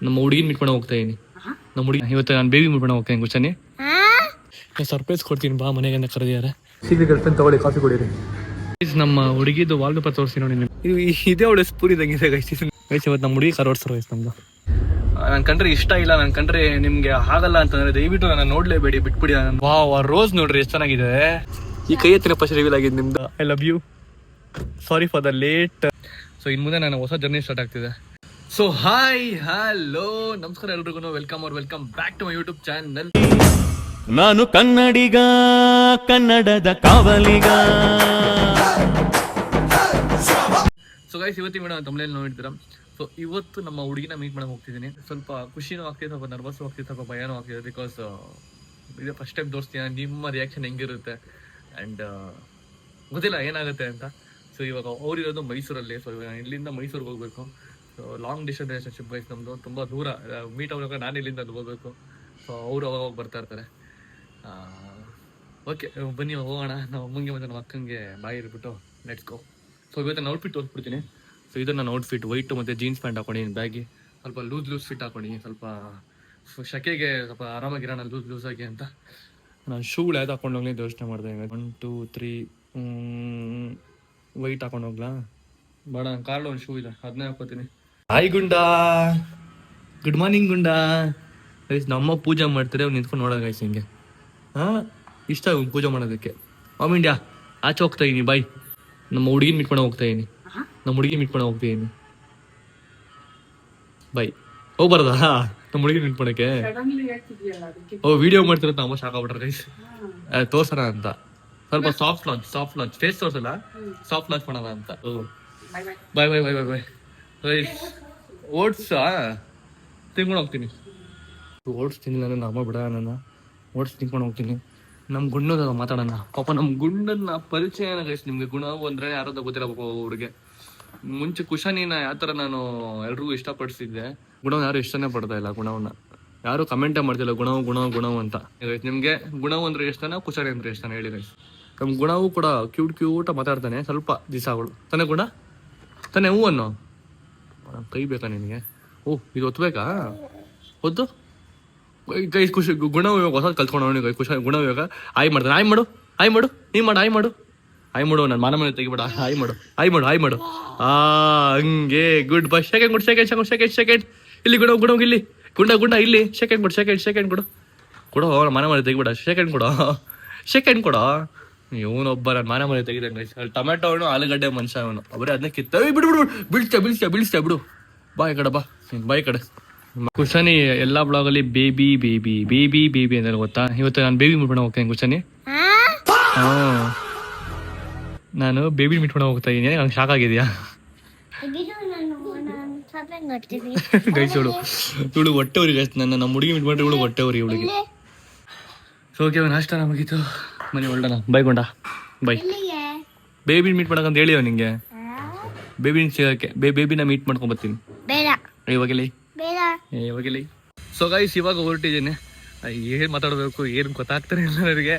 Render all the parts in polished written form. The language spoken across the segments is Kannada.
ನಮ್ಮ ಹುಡುಗಿನ ಮೀಟ್ ಮಾಡೋ ಹೋಗ್ತಾ ಇದೀನಿ. ನಮ್ಮ ಹುಡುಗಿ ಇವತ್ತು ನಾನು ಬೇಬಿ ಮೀಟ್ ಮಾಡೋ ಹೋಗ್ತೀನಿ. ಗುಚ್ಚನಿ ಸರ್ಪ್ರೈಸ್ ಕೊಡ್ತೀನಿ ಬಾ, ಮನೆಗೆ ಅಂತ ಕರೆದಿದ್ದಾರೆ. ಸೀಕ್ರೆಟ್ ಗರ್ಲ್ಫ್ರೆಂಡ್ ತಗೊಳ್ಳಿ, ಕಾಫಿ ಕೊಡಿರಿ. ನಮ್ಮ ಹುಡುಗಿದು ವಾಲ್ಪೇಪರ್ ತೋರಿಸಿ ನೋಡಿ. ಇದು ಇದೇ ಅವಳು ಸ್ಪೂರ್ ಇದ್ದಂಗಿದೆ ಗೈಸ್. ಇವತ್ತು ನಮ್ಮ ಹುಡುಗಿ ಕಾರ್ ಓಡಿಸೋ ಗೈಸ್. ನಮ್ದು ನನ್ನ ಕಂಡ್ರೆ ಇಷ್ಟ ಇಲ್ಲ, ನನ್ನ ಕಂಡ್ರೆ ನಿಮ್ಗೆ ಆಗಲ್ಲ ಅಂತಂದ್ರೆ ದಯವಿಟ್ಟು ನಾನು ನೋಡ್ಲೇಬೇಡಿ, ಬಿಟ್ಬಿಡಿ. ವಾವ್, ರೋಸ್ ನೋಡ್ರಿ ಎಷ್ಟು ಚೆನ್ನಾಗಿದೆ. ಈ ಕೈ ಎತ್ತಿನ ಫಸ್ಟ್ ರಿವೀಲ್ ಆಗಿದೆ ನಿಮ್ದು. I love you, sorry for the late. So ಇನ್ನು ಮುಂದೆ ನಾನು ಹೊಸ ಜರ್ನಿ ಸ್ಟಾರ್ಟ್ ಆಗ್ತಿದೆ. ಸೊ ಹಾಯ್, ಹಲೋ, ನಮಸ್ಕಾರ ಎಲ್ರಿಗೂ. Welcome back to my YouTube channel. ನಾನು ಕನ್ನಡಿಗ, ಕನ್ನಡದ ಕಾವಲಿಗ. ಸೊ ಗೈಸ್, ಇವತ್ತಿನ ವಿಡಿಯೋ ತಮಿಳಲ್ಲಿ ನೋಡಿರ್ತೀರ. ಸೊ ಇವತ್ತು ನಮ್ಮ ಹುಡುಗಿನ ಮೀಟ್ ಮಾಡಕ್ಕೆ ಹೋಗ್ತಿದ್ದೀನಿ. ಸ್ವಲ್ಪ ಖುಷಿನೂ ಆಗ್ತಿದೆ, ಸ್ವಲ್ಪ ನರ್ವಸ್ಸು ಆಗ್ತಿದೆ, ಸ್ವಲ್ಪ ಭಯನೂ ಆಗ್ತಿದೆ. ಬಿಕಾಸ್ ಇದೇ ಫಸ್ಟ್ ಟೈಮ್ ತೋರಿಸ್ತೀನಿ, ನಿಮ್ಮ ರಿಯಾಕ್ಷನ್ ಹೆಂಗಿರುತ್ತೆ ಆ್ಯಂಡ್ ಗೊತ್ತಿಲ್ಲ ಏನಾಗುತ್ತೆ ಅಂತ. ಸೊ ಇವಾಗ ಅವರಿರೋದು ಮೈಸೂರಲ್ಲಿ. ಸೊ ಇವಾಗ ಇಲ್ಲಿಂದ ಮೈಸೂರಿಗೆ ಹೋಗಬೇಕು. So long distance relationship guys ನಮ್ಮದು, ತುಂಬ ದೂರ. ಮೀಟ್ ಆಗುವಾಗ ನಾನು ಇಲ್ಲಿಂದ ಅಲ್ಲಿ ಹೋಗಬೇಕು. ಸೊ ಅವರು ಅವಾಗ ಬರ್ತಾ ಇರ್ತಾರೆ. ಓಕೆ ಬನ್ನಿ ಹೋಗೋಣ. ನಮ್ಮ ಅಮ್ಮಂಗೆ ಮತ್ತು ನಮ್ಮ ಅಕ್ಕಂಗೆ ಬಾಯಿ ಇರ್ಬಿಟ್ಟು ಲೆಟ್ಸ್ ಗೋ. ಸೊ ಇವತ್ತು ನಾನು ಔಟ್ಫಿಟ್ ತೋರಿಸ್ಬಿಡ್ತೀನಿ. ಸೊ ಇದು ನನ್ನ ಔಟ್ಫಿಟ್, ವೈಟು ಮತ್ತು ಜೀನ್ಸ್ ಪ್ಯಾಂಟ್ ಹಾಕೊಂಡಿದ್ದೀನಿ, ಬ್ಯಾಗಿ ಸ್ವಲ್ಪ ಲೂಸ್ ಫಿಟ್ ಹಾಕೊಂಡಿದ್ದೀನಿ. ಸ್ವಲ್ಪ ಶಕೆಗೆ ಸ್ವಲ್ಪ ಆರಾಮಾಗಿರೋಣ ಲೂಸಾಗಿ ಅಂತ. ನಾನು ಶೂಗಳು ಯಾವ್ದು ಹಾಕೊಂಡು ಹೋಗ್ಲಿ ಯೋಚನೆ ಮಾಡಿದೆ. 1 2 3 ವೈಟ್ ಹಾಕೊಂಡು ಹೋಗ್ಲಾ ಬೇಡ? ನನ್ನ ಕಾರ್ಡ್ ಒಂದು ಶೂ ಇದೆ, ಅದನ್ನೇ ಹಾಕೋತೀನಿ. Hi Gunda, good morning Gunda. Guys ನಮ್ಮ ಪೂಜೆ ಮಾಡ್ತಾರೆ, ಅವ್ನು ನಿಂತ್ಕೊಂಡು ನೋಡೋ ಗೈಸ್ ಹಿಂಗೆ. ಹಾಂ, ಇಷ್ಟ ಪೂಜೆ ಮಾಡೋದಕ್ಕೆ. ಇಂಡಿಯಾ ಆಚೆ ಹೋಗ್ತಾ ಇದೀನಿ, ಬಾಯ್. ನಮ್ಮ ಹುಡುಗಿನ ಮೀಟ್ ಮಾಡೋ ಹೋಗ್ತಾ ಇದೀನಿ. ನಮ್ಮ ಹುಡುಗಿ ಮೀಟ್ ಮಾಡೋ ಹೋಗ್ತಿದ್ದೀನಿ, ಬಾಯ್. ಹೋಗ್ಬಾರ್ದಾ ನಮ್ಮ ಹುಡುಗಿ ಮೀಟ್ ಮಾಡೋಕ್ಕೆ? ವಿಡಿಯೋ ಮಾಡ್ತಿರೋದು ನಮ್ಮ ಶಾಕ್ ಆಗ್ಬಿಟ್ರೆ ಗೈಸ್. ತೋರ್ಸೋಣ ಅಂತ ಸ್ವಲ್ಪ ಸಾಫ್ಟ್ ಲಾಂಚ್ ಫೇಸ್ ತೋರ್ಸಲ್ಲ, ಸಾಫ್ಟ್ ಲಾಂಚ್ ಮಾಡೋಣ ಅಂತ. ಬಾಯ್ ಬಾಯ್ ಬಾಯ್ ಬಾಯ್ ಬಾಯ್ ಗೈಸ್. ಓಟ್ಸಾ ತಿನ್ಕೊಂಡು ಹೋಗ್ತೀನಿ. ಓಟ್ಸ್ ತಿನ್ನಿಲ್ಲ ನನ್ನ ಅಮ್ಮ ಬಿಡ, ನನ್ನ ಓಟ್ಸ್ ತಿನ್ಕೊಂಡು ಹೋಗ್ತೀನಿ. ನಮ್ಮ ಗುಂಡದ ಮಾತಾಡೋಣ. ಪಾಪ ನಮ್ಮ ಗುಂಡನ್ನ ಪರಿಚಯ ಗೈಸ್ ನಿಮ್ಗೆ. ಗುಣ ಅಂದ್ರೆ ಯಾರದ ಗೊತ್ತಿಲ್ಲ ಪಾಪ ಅವ್ರಿಗೆ. ಮುಂಚೆ ಕುಶಾನಿನ ಯಾವ ಥರ ನಾನು ಎಲ್ರಿಗೂ ಇಷ್ಟಪಡಿಸಿದ್ದೆ, ಗುಣವ್ ಯಾರು ಇಷ್ಟನೇ ಪಡ್ತಾ ಇಲ್ಲ. ಗುಣವನ್ನ ಯಾರು ಕಮೆಂಟೇ ಮಾಡ್ತಿಲ್ಲ, ಗುಣವು ಅಂತ. ನಿಮ್ಗೆ ಗುಣವು ಅಂದ್ರೆ ಇಷ್ಟನ, ಕುಶಾನಿ ಅಂದ್ರೆ ಇಷ್ಟನ ಹೇಳಿ ಗೈಸ್. ನಮ್ಮ ಗುಣವು ಕೂಡ ಕ್ಯೂಟ್ ಮಾತಾಡ್ತಾನೆ ಸ್ವಲ್ಪ ದಿವಸಗಳು. ತಾನೇ ಗುಣ? ತಾನೇ ಹೂವನ್ನು ಕೈ ಬೇಕಾ ನಿನಗೆ? ಓಹ್, ಇದು ಒತ್ತಬೇಕಾ? ಹೊತ್ತು ಗೈಸ್ ಖುಷಿ. ಗುಣ ಇವಾಗ ಹೊಸ ಕಲ್ತ್ಕೊಂಡು ಗೈ ಖುಷಿ. ಗುಣ ಇವಾಗ ಆಯ್ ಮಾಡ್ತಾನೆ. ಆಯ್ ಮಾಡು ನೀ ಮಾಡು, ಆಯ್ ಮಾಡು. ನಾನು ಮನೆ ತೆಗಿಬೇಡ. ಆಯ್ ಮಾಡು. ಹಂಗೆ ಗುಡ್ ಬೈ. ಸೆಕೆಂಡ್ ಇಲ್ಲಿ ಗುಣ ಇಲ್ಲಿ ಗುಂಡ ಇಲ್ಲಿ ಸೆಕೆಂಡ್ ಕೊಡು. ಮನೆ ತೆಗಿಬೇಡ. ಸೆಕೆಂಡ್ ಕೊಡ. ಇವನೊಬ್ಬ ನಾನು ಮನೆ ತೆಗಿದಂಗೆ ಗೈಸ್. ಅಲ್ಲಿ ಟೊಮೆಟೊ ಅವನು, ಆಲೂಗಡ್ಡೆ ಮನುಷ್ಯ ಅವನು. ಅವರೇ ಅದನ್ನ ಕಿತ್ತವೆ. ಬೀಳ್ಸ್ತಾ ಬಿಡು. ಬಾಯ್ ಕಡೆ ಬಾ, ಬಾಯ್ ಕಡೆ. ಕುಶಾನಿ ಎಲ್ಲಾ ಬ್ಲಾಗಲ್ಲಿ ಬೇಬಿ ಅಂತ ಗೊತ್ತಾ. ಇವತ್ತು ನಾನು ಬೇಬಿ ಮೀಟ್ ಮಾಡೋ ಹೋಗ್ತೇನೆ ಕುಶಾನಿ. ನಾನು ಬೇಬಿ ಮೀಟ್ ಮಾಡೋ ಹೋಗ್ತಾ ಇದೀನಿ. ನಂಗೆ ಶಾಕ್ ಆಗಿದ್ಯಾ ಗೈಸ್? ಇವಳು ಹೊಟ್ಟೆ ಉರಿ ಗೈಸ್. ನಮ್ಮ ಹುಡುಗಿ ಮೀಟ್ ಮಾಡ್ರಿ, ಇವಳು ಹೊಟ್ಟೆ ಉರಿ ಹುಡುಗಿ. ಸೊ ಓಕೆ, ನಾಷ್ಟ ನಮಗಿತ್ತು, ಮನೆ ಹೊರಡೋಣ. ಬೈ ಗೊಂಡ, ಬೈ. ಬೇಬಿ ಮೀಟ್ ಮಾಡಕಂತ ಹೇಳಿವ ನಿಂಗೆ. ಬೇಬಿನ ಸಿಗಕ್ಕೆ ಬೇಬಿನ ಮೀಟ್ ಮಾಡ್ಕೊಂಡ್ ಬರ್ತೀನಿ ಇವಾಗಲೇ. ಸೊ ಗೈಸ್, ಇವಾಗ ಹೊರಟಿದ್ದೀನಿ. ಏನು ಮಾತಾಡಬೇಕು ಏನು ಗೊತ್ತಾಗ್ತಾನೆ ಇಲ್ಲ ನನಗೆ.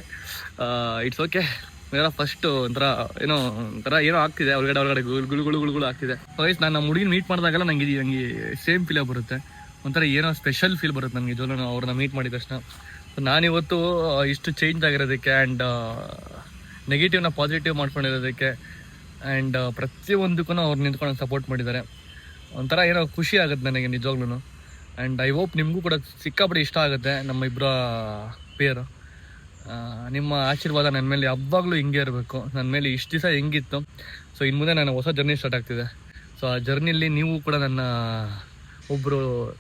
It's okay. ಫಸ್ಟ್ ಒಂಥರ ಏನೋ ಆಗ್ತಿದೆ ಹೊರಗಡೆ ಗುಳುಗುಳು ಆಗ್ತಿದೆ ಗೈಸ್. ನಾನು ನಮ್ಮ ಹುಡುಗಿನ ಮೀಟ್ ಮಾಡಿದಾಗೆಲ್ಲ ನಂಗೆ ಸೇಮ್ ಫೀಲ್ ಬರುತ್ತೆ. ಒಂಥರ ಏನೋ ಸ್ಪೆಷಲ್ ಫೀಲ್ ಬರುತ್ತೆ ನನಗೆ ಜೋಲನ ಅವ್ರನ್ನ ಮೀಟ್ ಮಾಡಿದ ತಕ್ಷಣ. ನಾನಿವತ್ತು ಇಷ್ಟು ಚೇಂಜ್ ಆಗಿರೋದಕ್ಕೆ ಆ್ಯಂಡ್ ನೆಗೆಟಿವ್ನ ಪಾಸಿಟಿವ್ ಮಾಡ್ಕೊಂಡಿರೋದಕ್ಕೆ ಆ್ಯಂಡ್ ಪ್ರತಿಯೊಂದಕ್ಕೂ ಅವ್ರು ನಿಂತ್ಕೊಂಡು ಸಪೋರ್ಟ್ ಮಾಡಿದ್ದಾರೆ. ಒಂಥರ ಏನೋ ಖುಷಿ ಆಗುತ್ತೆ ನನಗೆ ನಿಜವಾಗ್ಲೂ. ಆ್ಯಂಡ್ ಐ ಹೋಪ್ ನಿಮಗೂ ಕೂಡ ಸಿಕ್ಕಾಪಟ್ಟೆ ಇಷ್ಟ ಆಗುತ್ತೆ ನಮ್ಮ ಇಬ್ಬರ ಪೇರು. ನಿಮ್ಮ ಆಶೀರ್ವಾದ ನನ್ನ ಮೇಲೆ ಯಾವಾಗಲೂ ಹಿಂಗೆ ಇರಬೇಕು. ನನ್ನ ಮೇಲೆ ಇಷ್ಟು ದಿವಸ ಹೆಂಗಿತ್ತು. ಸೊ ಇನ್ನು ಮುಂದೆ ನಾನು ಹೊಸ ಜರ್ನಿ ಸ್ಟಾರ್ಟ್ ಆಗ್ತಿದೆ. ಸೊ ಆ ಜರ್ನಿಯಲ್ಲಿ ನೀವು ಕೂಡ ನನ್ನ ಒಬ್ಬರು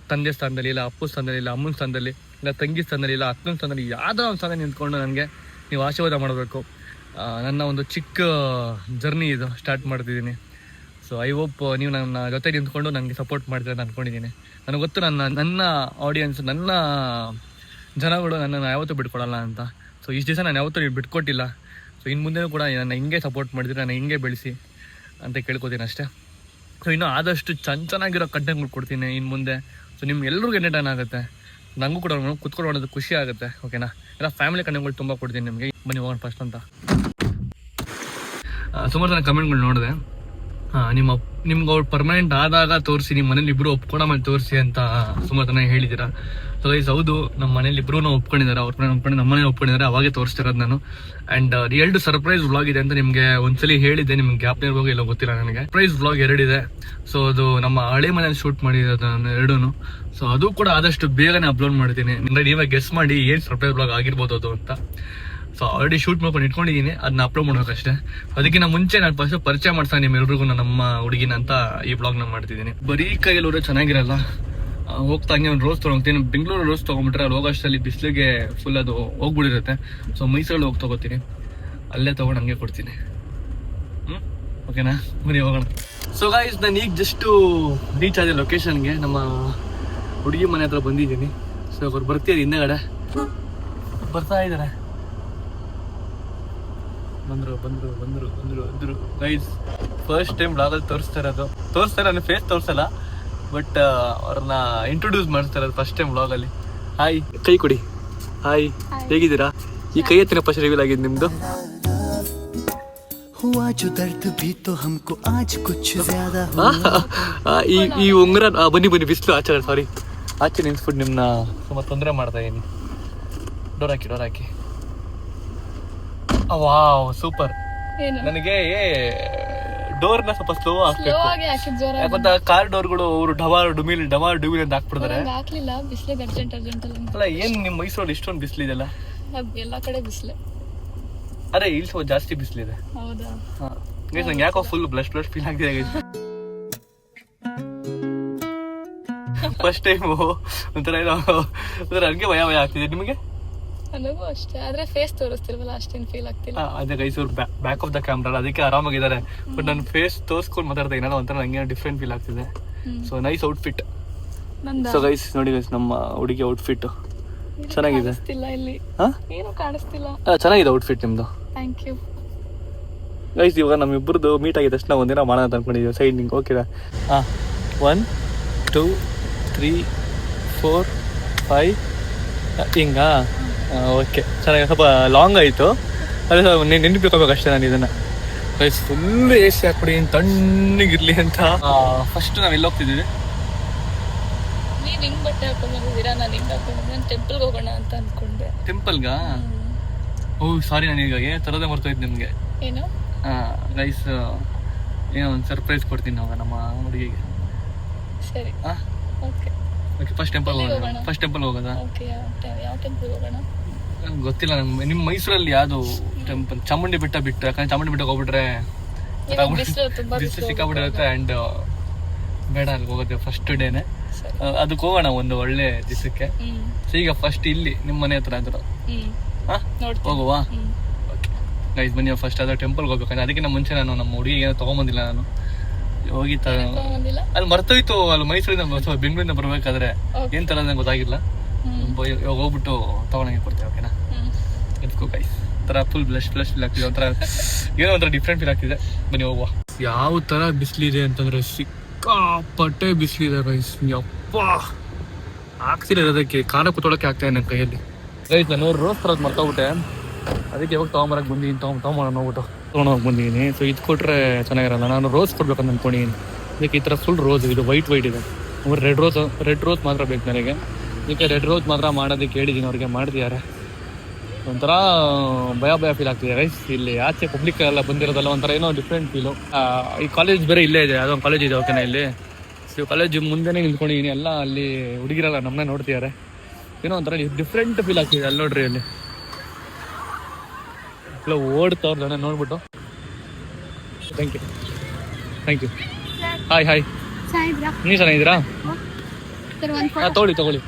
ತಂದೆ ಸ್ಥಾನದಲ್ಲಿ ಇಲ್ಲ, ಅಪ್ಪು ಸ್ಥಾನದಲ್ಲಿ ಇಲ್ಲ, ಅಮ್ಮನ ಸ್ಥಾನದಲ್ಲಿ ಇಲ್ಲ, ತಂಗಿ ಸ್ಥಾನದಲ್ಲಿ ಇಲ್ಲ, ಅಕ್ಕನ ಸ್ಥಾನದಲ್ಲಿ ಯಾವುದೋ ಒಂದು ಸ್ಥಾನ ನಿಂತ್ಕೊಂಡು ನನಗೆ ನೀವು ಆಶೀರ್ವಾದ ಮಾಡಬೇಕು. ನನ್ನ ಒಂದು ಚಿಕ್ಕ ಜರ್ನಿ ಇದು ಸ್ಟಾರ್ಟ್ ಮಾಡ್ತಿದ್ದೀನಿ. ಸೊ ಐ ಹೋಪ್ ನೀವು ನನ್ನ ಜೊತೆ ನಿಂತ್ಕೊಂಡು ನನಗೆ ಸಪೋರ್ಟ್ ಮಾಡ್ತೀರ ಅಂತ ಅಂದ್ಕೊಂಡಿದ್ದೀನಿ. ನನಗೆ ಗೊತ್ತು ನನ್ನ ಆಡಿಯನ್ಸ್, ನನ್ನ ಜನಗಳು ನನ್ನನ್ನು ಯಾವತ್ತೂ ಬಿಟ್ಕೊಡಲ್ಲ ಅಂತ. ಸೊ ಇಷ್ಟು ದಿವಸ ನಾನು ಯಾವತ್ತೂ ಬಿಟ್ಕೊಟ್ಟಿಲ್ಲ. ಸೊ ಇನ್ನು ಮುಂದೆನೂ ಕೂಡ ನನ್ನ ಹಿಂಗೆ ಸಪೋರ್ಟ್ ಮಾಡಿದ್ರೆ, ನಾನು ಹಿಂಗೆ ಬೆಳೆಸಿ ಅಂತ ಕೇಳ್ಕೊತೀನಿ ಅಷ್ಟೇ. ಸೊ ಇನ್ನೂ ಆದಷ್ಟು ಚೆನ್ನಾಗಿರೋ ಕಂಟೆಂಟ್ಗಳು ಕೊಡ್ತೀನಿ ಇನ್ನು ಮುಂದೆ. ಸೊ ನಿಮ್ಗೆಲ್ರಿಗೂ ಎಂಟರ್ಟೈನ್ ಆಗುತ್ತೆ, ನನಗೂ ಕೂಡ ಕುತ್ಕೊಂಡು ಮಾಡೋದು ಖುಷಿ ಆಗುತ್ತೆ. ಓಕೆನಾ? ಎಲ್ಲ ಫ್ಯಾಮಿಲಿ ಕಂಟೆಂಟ್ಗಳು ತುಂಬ ಕೊಡ್ತೀನಿ ನಿಮಗೆ. ಬನ್ನಿ ಹೋಗೋಣ ಫಸ್ಟ್ ಅಂತ. ಸುಮಾರು ಜನ ಕಮೆಂಟ್ಗಳು ನೋಡಿದೆ. ನಿಮ್ಗೆ ಅವ್ರು ಪರ್ಮನೆಂಟ್ ಆದಾಗ ತೋರಿಸಿ, ನಿಮ್ಮ ಮನೇಲಿ ಇಬ್ರು ಒಪ್ಕೊಂಡ ಮೇಲೆ ತೋರಿಸಿ ಅಂತ ಸುಮಾರು ಜನ ಹೇಳಿದ್ದೀರಾ. ಸೊ ಗೈಸ್ ಹೌದು, ನಮ್ಮ ಮನೇಲಿ ಇಬ್ರು ಒಪ್ಕೊಂಡಿದ್ದಾರೆ, ಅವ್ರ ಒಪ್ಕೊಂಡು ನಮ್ಮ ಮನೇಲಿ ಒಪ್ಕೊಂಡಿದ್ದಾರೆ, ಅವಾಗೇ ತೋರಿಸ್ತಿರೋದು ನಾನು. ಅಂಡ್ ಎರಡು ಸರ್ಪ್ರೈಸ್ ವ್ಲಾಗ್ ಇದೆ ಅಂತ ನಿಮ್ಗೆ ಒಂದ್ಸಲಿ ಹೇಳಿದ್ದೆ, ನಿಮ್ಗೆ ಗ್ಯಾಪ್ ಇರುವಾಗ ಇಲ್ಲ ಗೊತ್ತಿಲ್ಲ ನನಗೆ. ಸರ್ಪ್ರೈಸ್ ವ್ಲಾಗ್ ಎರಡಿದೆ. ಸೊ ಅದು ನಮ್ಮ ಹಳೆ ಮನೇಲಿ ಶೂಟ್ ಮಾಡಿರೋದು ಎರಡೂ. ಸೊ ಅದು ಕೂಡ ಆದಷ್ಟು ಬೇಗನೆ ಅಪ್ಲೋಡ್ ಮಾಡ್ತೀನಿ. ನೀವೇ ಗೆಸ್ ಮಾಡಿ ಏನ್ ಸರ್ಪ್ರೈಸ್ ವ್ಲಾಗ್ ಆಗಿರ್ಬೋದು ಅದು ಅಂತ. ಸೊ ಆಲ್ರೆಡಿ ಶೂಟ್ ಮಾಡ್ಕೊಂಡು ಇಟ್ಕೊಂಡಿದ್ದೀನಿ, ಅದನ್ನ ಅಪ್ಲೋಡ್ ಮಾಡ್ಬೇಕಷ್ಟೇ. ಅದಕ್ಕಿಂತ ಮುಂಚೆ ನಾನು ಫಸ್ಟ್ ಪರಿಚಯ ಮಾಡ್ತಾ ನಿಮ್ಮೆಲ್ರಿಗೂ ನಮ್ಮ ಹುಡುಗಿನ ಅಂತ ಈ ಬ್ಲಾಗ್ನ ಮಾಡ್ತಿದ್ದೀನಿ. ಬರೀ ಕೈಯಲ್ಲಿ ಹೋದ್ರೆ ಚೆನ್ನಾಗಿರಲ್ಲ. ಹೋಗ್ತಾ ಹಂಗೆ ಒಂದು ರೋಸ್ ತೊಗೊಳ್ತೀನಿ. ಬೆಂಗಳೂರು ರೋಸ್ ತೊಗೊಂಡ್ಬಿಟ್ರೆ ಅಲ್ಲಿ ಹೋಗೋಷ್ಟರಲ್ಲಿ ಬಿಸಿಲಿಗೆ ಫುಲ್ ಅದು ಹೋಗ್ಬಿಡಿರುತ್ತೆ. ಸೊ ಮೈಸೂರಲ್ಲಿ ಹೋಗಿ ತೊಗೋತೀನಿ, ಅಲ್ಲೇ ತೊಗೊಂಡು ಹಂಗೆ ಕೊಡ್ತೀನಿ. ಓಕೆನಾ, ಬನ್ನಿ ಹೋಗೋಣ. ಸೊ ಗಾಯ್ಸ್, ನಾನು ಈಗ ಜಸ್ಟು ರೀಚ್ ಆದ ಲೊಕೇಶನ್ಗೆ, ನಮ್ಮ ಹುಡುಗಿ ಮನೆ ಹತ್ರ ಬಂದಿದ್ದೀನಿ. ಸೊ ಅವ್ರು ಬರ್ತೀರಿ, ಹಿಂದೆಗಡೆ ಬರ್ತಾ ಇದ್ದಾರೆ. ಬಂದ್ರು ಗೈಸ್. ಫಸ್ಟ್ ಟೈಮ್ ಬ್ಲಾಗಲ್ಲಿ ತೋರಿಸ್ತಾ ಇರೋದು. ನನ್ನ ಫೇಸ್ ತೋರಿಸಲ್ಲ, ಬಟ್ ಅವ್ರನ್ನ ಇಂಟ್ರೊಡ್ಯೂಸ್ ಮಾಡ್ತಾ ಇರೋದು ಫಸ್ಟ್ ಟೈಮ್ ಬ್ಲಾಗಲ್ಲಿ. ಹಾಯ್, ಕೈ ಕೊಡಿ. ಹಾಯ್, ಹೇಗಿದ್ದೀರಾ? ಈ ಕೈ ಎತ್ತಿನ ಫಸ್ಟ್ ರಿವೀಲ್ ಆಗಿದ್ದು ನಿಮ್ದು. ಈ ಉಂಗುರ ಬನ್ನಿ ಬಿಸಿಲು ಆಚೆ, ಸಾರಿ ಆಚೆ ನಿಲ್ಸ್ಬಿಟ್ಟು ನಿಮ್ನ ಸುಮಾರು ತೊಂದರೆ ಮಾಡ್ತಾ ಇದೀನಿ. ಡೋರ್ ಹಾಕಿ. Wow, super. ನನಗೆ ಡೋರ್ನ ಸ್ವಲ್ಪ ಸ್ಲೋ ಹಾಕ್ಬೇಕು, ಯಾಕಂತ ಕಾರ್ ಡೋರ್ಗಳು ಅವರು ಡಮಾರ್ ಡುಮಿಲ್ ಅಂತ ಹಾಕ್ಬಿಡ್ತಾರೆ. ಅಲ್ಲ, ಏನ್ ನಿಮ್ ಮೈಸೂರಲ್ಲಿ ಇಷ್ಟೊಂದು ಬಿಸಿಲಿದೆಲ್ಲ? ಎಲ್ಲಾ ಕಡೆ ಬಿಸಿಲೆ. ಅರೆ, ಇಲ್ಲಿ ಸ್ವಲ್ಪ ಜಾಸ್ತಿ ಬಿಸಿಲಿದೆ. ನಂಗೆ ಯಾಕೋ ಫುಲ್ ಬ್ಲಶ್ ಫೀಲ್ ಆಗ್ತಿದೆ. ಫಸ್ಟ್ ಟೈಮ್ ಒಂಥರ ಹಂಗೆ ಭಯ ಆಗ್ತಿದೆ. ನಿಮಗೆ? ನನಗೂ ಅಷ್ಟೇ, ಆದ್ರೆ ಫೇಸ್ ತೋರಿಸ್ತಿಲ್ವಲ್ಲ, ಅಷ್ಟೇನು ಫೀಲ್ ಆಗ್ತಿಲ್ಲ. ಅದೇ ಗೈಸ್, ಅವ್ರು ಬ್ಯಾಕ್ ಆಫ್ ದ ಕ್ಯಾಮ್ರಾ, ಅದಕ್ಕೆ ಆರಾಮಾಗಿದ್ದಾರೆ. ಬಟ್ ನನ್ನ ಫೇಸ್ ತೋರಿಸ್ಕೊಂಡು ಮಾತಾಡ್ತಾ ಏನಾರ ಒಂಥರ ನಂಗೆ ಡಿಫ್ರೆಂಟ್ ಫೀಲ್ ಆಗ್ತಿದೆ. So nice outfit. So guys ನೋಡಿ ಗೈಸ್, ನಮ್ಮ ಹುಡುಗಿ ಔಟ್ಫಿಟ್ ಚೆನ್ನಾಗಿದೆ. ಏನು ಕಾಣಿಸ್ತಿಲ್ಲ. ಚೆನ್ನಾಗಿದೆ ಔಟ್ಫಿಟ್ ನಿಮ್ದು. Thank you guys. ಇವಾಗ ನಮ್ಮಿಬ್ಬರದು ಮೀಟ್ ಆಗಿದ ತಕ್ಷಣ ಒಂದಿನ ಮಾಡೋಣ ಅಂತ ಅನ್ಕೊಂಡಿದ್ದೀವಿ. ಸೈಡ್ ನಿಂಗೆ ಓಕೆನಾ? 1 2 3 4 5 ಹಿಂಗಾ? ಓಕೆ, ಚೆನ್ನಾಗಿ. ಸ್ವಲ್ಪ ಲಾಂಗ್ ಆಯಿತು, ಅದೇ ನೆನಪಿಕೋಬೇಕು ಅಷ್ಟೇ ನಾನು ಇದನ್ನು. ಗೈಸ್ ಫುಲ್ ಎ ಸಿ ಹಾಕ್ಬಿಡಿ, ತಣ್ಣಗಿರ್ಲಿ ಅಂತ. ಫಸ್ಟ್ ನಾವು ಎಲ್ಲಿ ಹೋಗ್ತಿದ್ದೀವಿ? ನೀವು ಹಿಂಗೆ ಬಟ್ಟೆ ಹಾಕೊಂಡ್ಬಂದಿದ್ದೀರಾ, ನಾನು ಹಿಂಗೆ ಹಾಕೊಂಡ್ಬಂದು ಟೆಂಪಲ್ಗೆ ಹೋಗೋಣ ಅಂತ ಅಂದ್ಕೊಂಡೆ. ಟೆಂಪಲ್ಗಾ? ಓಹ್ ಸಾರಿ, ನಾನೀಗ ಏನು ತರೋದೇ ಮರ್ತೋಯ್ತು ನಿಮಗೆ. ಏನು? ಗೈಸ್, ಏನೋ ಒಂದು ಸರ್ಪ್ರೈಸ್ ಕೊಡ್ತೀನಿ ಅವಾಗ ನಮ್ಮ ಹುಡುಗಿಗೆ. ಸರಿ, ಓಕೆ. First temple ಹೋಗೋದಾ? ಯಾವ ಟೆಂಪಲ್ ಹೋಗೋಣ? ಗೊತ್ತಿಲ್ಲ ನಂಗೆ. ನಿಮ್ಮ ಮೈಸೂರಲ್ಲಿ ಯಾವುದು ಟೆಂಪಲ್? ಚಾಮುಂಡಿ ಬೆಟ್ಟ ಬಿಟ್ಟು, ಯಾಕಂದ್ರೆ ಚಾಮುಂಡಿ ಬೆಟ್ಟಕ್ಕೆ ಹೋಗ್ಬಿಟ್ರೆ ಬಿಸಿಲು ಸಿಕ್ಕಾಬಿಟ್ಟಿರುತ್ತೆ. ಆ್ಯಂಡ್ ಬೇಡ ಅಲ್ಲಿ ಹೋಗೋದು ಫಸ್ಟ್ ಡೇನೆ. ಅದಕ್ಕೆ ಹೋಗೋಣ ಒಂದು ಒಳ್ಳೆ ದಿವಸಕ್ಕೆ. ಸೊ ಈಗ ಫಸ್ಟ್ ಇಲ್ಲಿ ನಿಮ್ಮ ಮನೆ ಹತ್ರ ಆದ್ರು ಹೋಗುವ. ಓಕೆ ಗೈಸ್, ಬನ್ನಿ ಫಸ್ಟ್ ಅದ್ರ ಟೆಂಪಲ್ಗೆ ಹೋಗ್ಬೇಕಂದ್ರೆ. ಅದಕ್ಕಿಂತ ಮುಂಚೆ ನಾನು ನಮ್ಮ ಹುಡುಗಿಗೆ ಏನೋ ತೊಗೊಂಬಂದಿಲ್ಲ. ನಾನು ಹೋಗಿ ಅಲ್ಲಿ ಮರ್ತೋಯ್ತು. ಅಲ್ಲಿ ಮೈಸೂರಿಂದ ಬೆಂಗಳೂರಿಂದ ಬರ್ಬೇಕಾದ್ರೆ ಏನ್ ತರ ನಂಗೆ ಗೊತ್ತಾಗಿಲ್ಲ. ಇವಾಗ ಹೋಗ್ಬಿಟ್ಟು ತಗೊಳಂಗೆ ಕೊಡ್ತೇವೆ. ಓಕೆನಾ? ಎತ್ಕೋ ಗೈಸ್. ಒಂಥರ ಫುಲ್ ಬ್ಲಶ್ ಫೀಲ್ ಆಗ್ತಿದೆ, ಒಂಥರ ಏನೋ ಒಂಥರ ಡಿಫ್ರೆಂಟ್ ಫೀಲ್ ಆಗ್ತಿದೆ. ಬನ್ನಿ ಹೋಗುವ. ಯಾವ ತರ ಬಿಸಿಲಿದೆ ಅಂತಂದ್ರೆ ಸಿಕ್ಕಾಪಟ್ಟೆ ಬಿಸಿಲಿದೆ ಗೈಸ್. ಯಪ್ಪ, ಆಗ್ತಿರೋದಕ್ಕೆ ಖಾನ ಕುತ್ಕೊಳ್ಳೋಕೆ ಆಗ್ತಾ ಇದೆ ನನ್ನ ಕೈಯಲ್ಲಿ. ಗೈಸ್, ನಾನು ರೋಸ್ ತರೋದು ಮರ್ತೋಗ್ಬಿಟ್ಟೆ. ಅದಕ್ಕೆ ಯಾವಾಗ ತೊಗೊಂಬರಕ್ಕೆ ಬಂದಿದ್ದೀನಿ, ತೊಗೊಂಬರೋಣ ಹೋಗ್ಬಿಟ್ಟು ತೊಗೊಂಡೋಗಿ ಬಂದಿದ್ದೀನಿ. ಸೊ ಇದು ಕೊಟ್ಟರೆ ಚೆನ್ನಾಗಿರಲ್ಲ. ನಾನು ರೋಸ್ ಕೊಡ್ಬೇಕಂತ ಅಂದ್ಕೊಂಡಿದ್ದೀನಿ. ಅದಕ್ಕೆ ಈ ಥರ ಫುಲ್ ರೋಸ್, ಇದು ವೈಟ್ ಇದೆ. ರೆಡ್ ರೋಸ್ ಮಾತ್ರ ಬೇಕು ನನಗೆ. ಅದಕ್ಕೆ ರೆಡ್ ರೋಸ್ ಮಾತ್ರ ಮಾಡೋದಕ್ಕೆ ಹೇಳಿದ್ದೀನಿ, ಅವ್ರಿಗೆ ಮಾಡ್ತಿದ್ದಾರೆ. ಒಂಥರ ಭಯ ಫೀಲ್ ಆಗ್ತಿದೆ ಗೈಸ್. ಇಲ್ಲಿ ಆಚೆ ಪಬ್ಲಿಕ್ ಎಲ್ಲ ಬಂದಿರೋದಲ್ಲ, ಒಂಥರ ಏನೋ ಡಿಫ್ರೆಂಟ್ ಫೀಲು. ಈ ಕಾಲೇಜ್ ಬೇರೆ ಇಲ್ಲೇ ಇದೆ, ಅದೊಂದು ಕಾಲೇಜ್ ಇದೆ. ಓಕೆನಾ? ಇಲ್ಲಿ ಸೊ ಕಾಲೇಜ್ ಮುಂದೆನೇ ನಿಂತ್ಕೊಂಡಿದ್ದೀನಿ. ಎಲ್ಲ ಅಲ್ಲಿ ಹುಡುಗಿರಲ್ಲ ನಮ್ಮನ್ನೇ ನೋಡ್ತಿದ್ದಾರೆ. ಏನೋ ಒಂಥರ ಡಿಫ್ರೆಂಟ್ ಫೀಲ್ ಆಗ್ತಿದೆ. ಅಲ್ಲಿ ನೋಡ್ರಿ, ಅಲ್ಲಿ ಎಲ್ಲ ಓಡ್ತವ್ರು ಜನ ನೋಡ್ಬಿಟ್ಟು. Thank you. ಹಾಯ್. ನೀವು ಚೆನ್ನಾಗಿದ್ದೀರಾ? ತಗೊಳ್ಳಿ.